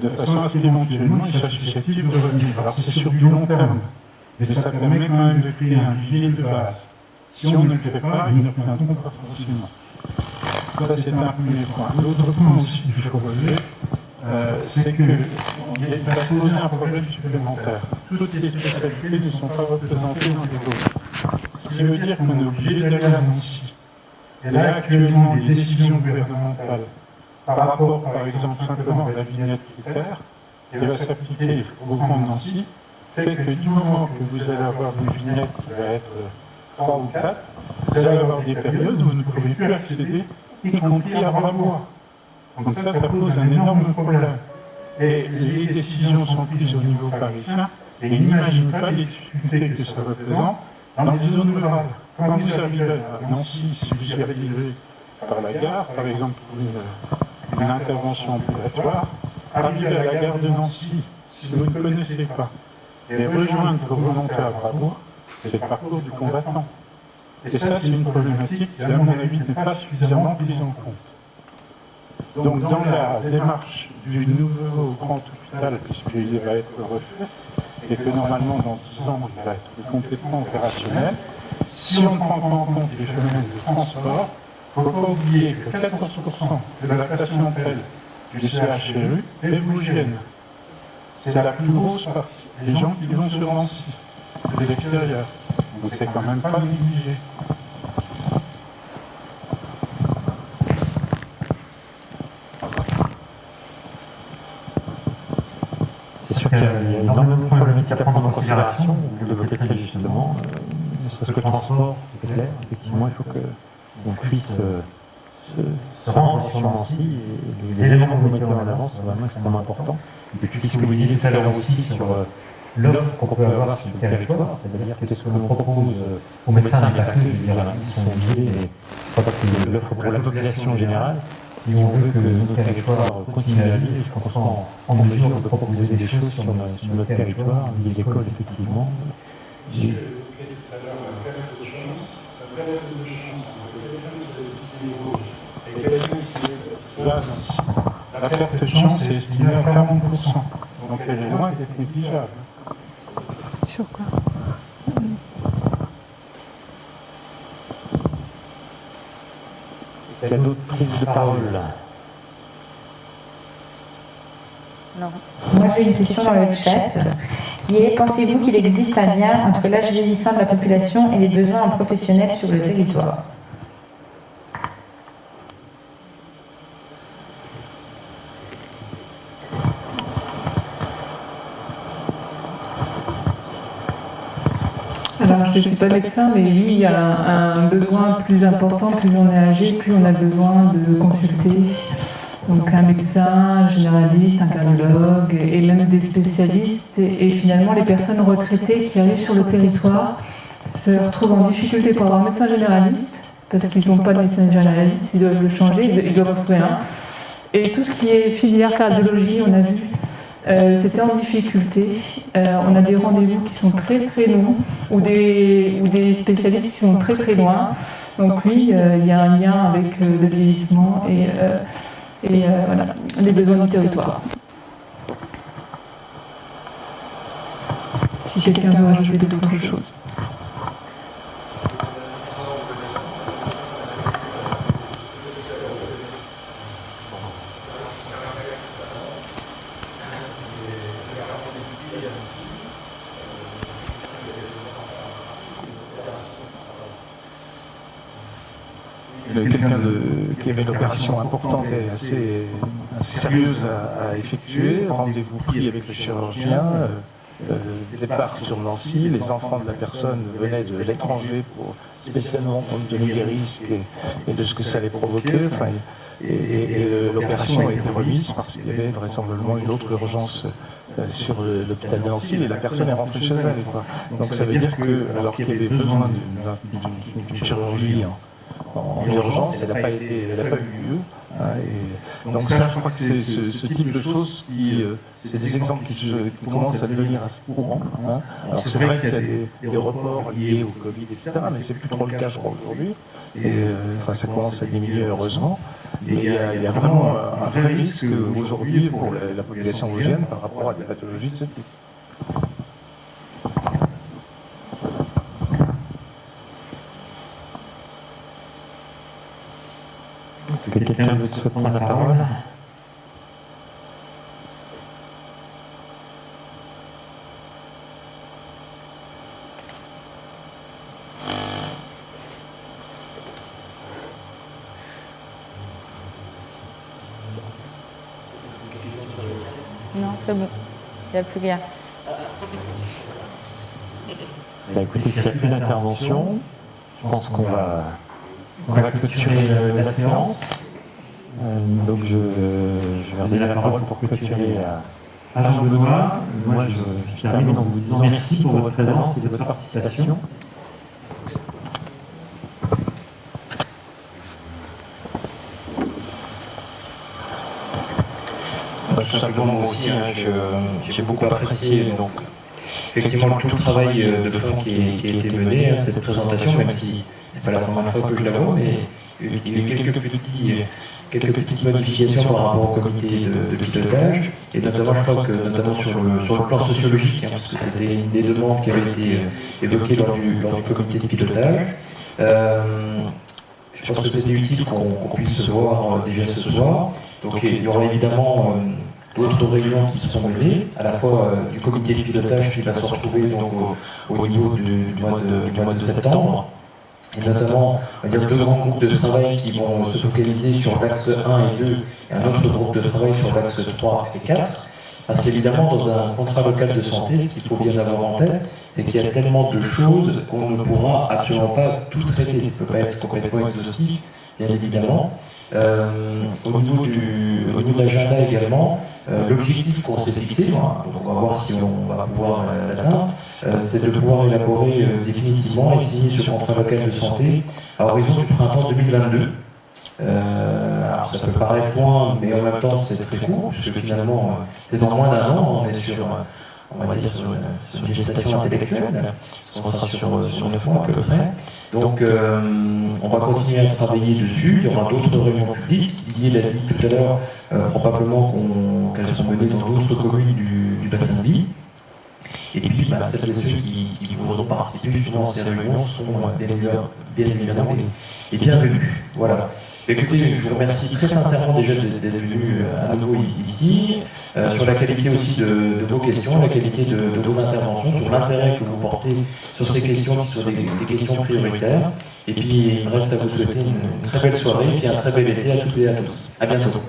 de façon à ce qu'éventuellement ils soient susceptibles de revenir. Alors c'est sur du long terme, mais ça permet quand même de créer un vivier de base. Si on ne le fait pas, ils ne reviendront pas forcément. Ça c'est un premier point. L'autre point aussi qu'il faut relever, c'est qu'il va se poser un problème supplémentaire. Toutes les spécialités ne sont pas représentées dans les autres. Ce qui veut dire qu'on est obligé d'aller à Nancy. Et là, actuellement, les décisions gouvernementales par rapport, par exemple, simplement à la vignette critère, qui va s'appliquer au Grand Nancy, fait que du moment que vous allez avoir une vignette qui va être 3 ou 4, vous allez avoir des périodes où vous ne pourrez plus accéder, y compris à Bravois. Donc ça pose un énorme problème. Et les décisions sont prises au niveau parisien, et ils n'imaginent pas les difficultés que ça représente dans les zones rurales. Quand vous arrivez à Nancy, si vous y arrivez par la gare, par exemple pour une intervention ambulatoire, arrivez à la gare de Nancy, si vous ne connaissez pas, et rejoindre vos volontaires à Bravois, c'est le parcours du combattant. Et ça, c'est une problématique qui, à mon avis, n'est pas suffisamment prise en compte. Donc, dans la démarche du nouveau grand hôpital, puisqu'il va être refait, et que normalement, dans 10 ans, il va être complètement opérationnel, si on ne prend pas en compte les phénomènes de transport, il ne faut pas oublier que 14% de la patientèle du CHRU est vosgienne. C'est la plus grosse partie des gens qui vont sur Nancy, de l'extérieur. Donc c'est quand même pas négligé. C'est sûr qu'il y a énormément de problématiques à prendre en considération, vous l'évoquez très justement. Ne serait-ce que le transport, c'est clair, effectivement, il faut qu'on puisse se rendre sur Nancy, et les éléments que vous mettez en avant sont vraiment extrêmement importants. Et puis ce que vous disiez tout à l'heure aussi sur l'offre qu'on peut avoir sur le territoire, c'est-à-dire que ce que l'on propose aux médecins et pas que, je veux dire, ils sont visés, mais je crois pas que l'offre pour la population générale. Si on veut que nos territoires continuent à vivre, il faut qu'on soit en mesure de proposer des choses sur notre territoire, des écoles, effectivement. La perte de chance est estimée à 40%. Donc elle est loin d'être négligeable. Sur quoi? Il y a d'autres prises de parole. Moi, j'ai une question dans le chat qui est: pensez-vous qu'il existe un lien entre l'âge vieillissant de la population et les besoins en professionnels sur le territoire? Alors, je ne suis pas médecin, mais oui, il y a un besoin plus important, plus on est âgé, plus on a besoin de consulter. Donc un médecin, un généraliste, un cardiologue et même des spécialistes. Et finalement, les personnes retraitées qui arrivent sur le territoire se retrouvent en difficulté pour avoir un médecin généraliste, parce qu'ils n'ont pas de médecin généraliste, ils doivent le changer, ils doivent en trouver un. Et tout ce qui est filière cardiologie, on a vu, c'était en difficulté. On a des rendez-vous qui sont très très longs, ou des spécialistes qui sont très très loin. Donc oui, il y a un lien avec le vieillissement et voilà, les besoins du territoire. Si quelqu'un veut rajouter d'autres choses. Quelqu'un qui avait une opération importante et assez sérieuse à effectuer, rendez-vous pris avec le chirurgien, départ sur Nancy, les enfants de la personne venaient de l'étranger spécialement compte tenu des risques et de ce que ça allait provoquer. Enfin, et l'opération a été remise parce qu'il y avait vraisemblablement une autre urgence sur l'hôpital de Nancy et la personne est rentrée chez elle, quoi. Donc ça veut dire que, alors qu'il y avait besoin d'une chirurgie en urgence, elle n'a pas eu lieu. Et donc ça, je crois que c'est ce type de choses c'est des exemples qui commencent à devenir assez courants. Alors c'est vrai qu'il y a des reports liés au Covid, etc., mais c'est plus trop le cas, je crois, aujourd'hui. Et ça commence à diminuer, heureusement. Mais il y a vraiment un vrai risque aujourd'hui pour la population vosgienne par rapport à des pathologies de ce type. Est-ce que quelqu'un veut souhaiter prendre la parole? Non, c'est bon. Il n'y a plus rien. Bah, écoutez, s'il n'y a plus d'intervention, je pense qu'on va clôturer la séance. Donc je vais redonner la parole pour clôturer à Jean-Benoît. Moi, je termine en vous disant merci pour votre présence et votre participation. Tout simplement, moi aussi, j'ai beaucoup apprécié donc, effectivement tout le travail de fond qui a été mené à cette présentation, même si c'est pas la première fois que je la vois, mais il y a eu quelques petites modifications par rapport au comité de pilotage, et notamment, je crois que notamment sur le plan sociologique, parce que c'était une des demandes qui avait été évoquée lors du comité de pilotage. Je pense que c'était utile qu'on puisse se voir déjà ce soir. Donc il y aura évidemment d'autres réunions qui seront menées, à la fois du comité de pilotage qui va se retrouver donc, au niveau du mois de septembre, et notamment on va dire, deux grands groupes de travail qui vont se focaliser sur l'axe 1 et 2, et un autre groupe de travail sur l'axe 3 et 4. Parce qu'évidemment, dans un contrat local de santé, ce qu'il faut bien avoir en tête, c'est qu'il y a tellement de choses qu'on ne pourra absolument pas tout traiter. Ça ne peut pas être complètement exhaustif, bien évidemment. Au niveau de l'agenda également, l'objectif qu'on s'est fixé, donc on va voir si on va pouvoir l'atteindre, c'est de pouvoir élaborer définitivement et signer ce contrat local de santé à horizon du printemps 2022. Alors ça peut paraître loin, mais en même temps c'est très court, puisque finalement c'est dans moins d'un an, on est sur, on va dire, sur une gestation intellectuelle, on sera sur 9 mois à peu près. Donc on va continuer à travailler dessus, il y aura d'autres réunions publiques, Didier l'a dit tout à l'heure, probablement qu'elles seront menées dans d'autres communes du bassin de vie. Et puis celles et ceux qui voudront participer justement à ces réunions seront bien évidemment les bienvenus. Voilà. Écoutez, je vous remercie très sincèrement déjà d'être venu à nouveau ici, sur la qualité aussi de vos questions, la qualité de vos interventions, sur l'intérêt que vous portez sur ces questions qui sont des questions prioritaires. Et puis il me reste à vous souhaiter une très belle soirée et puis un très bel été à toutes et à tous. À bientôt.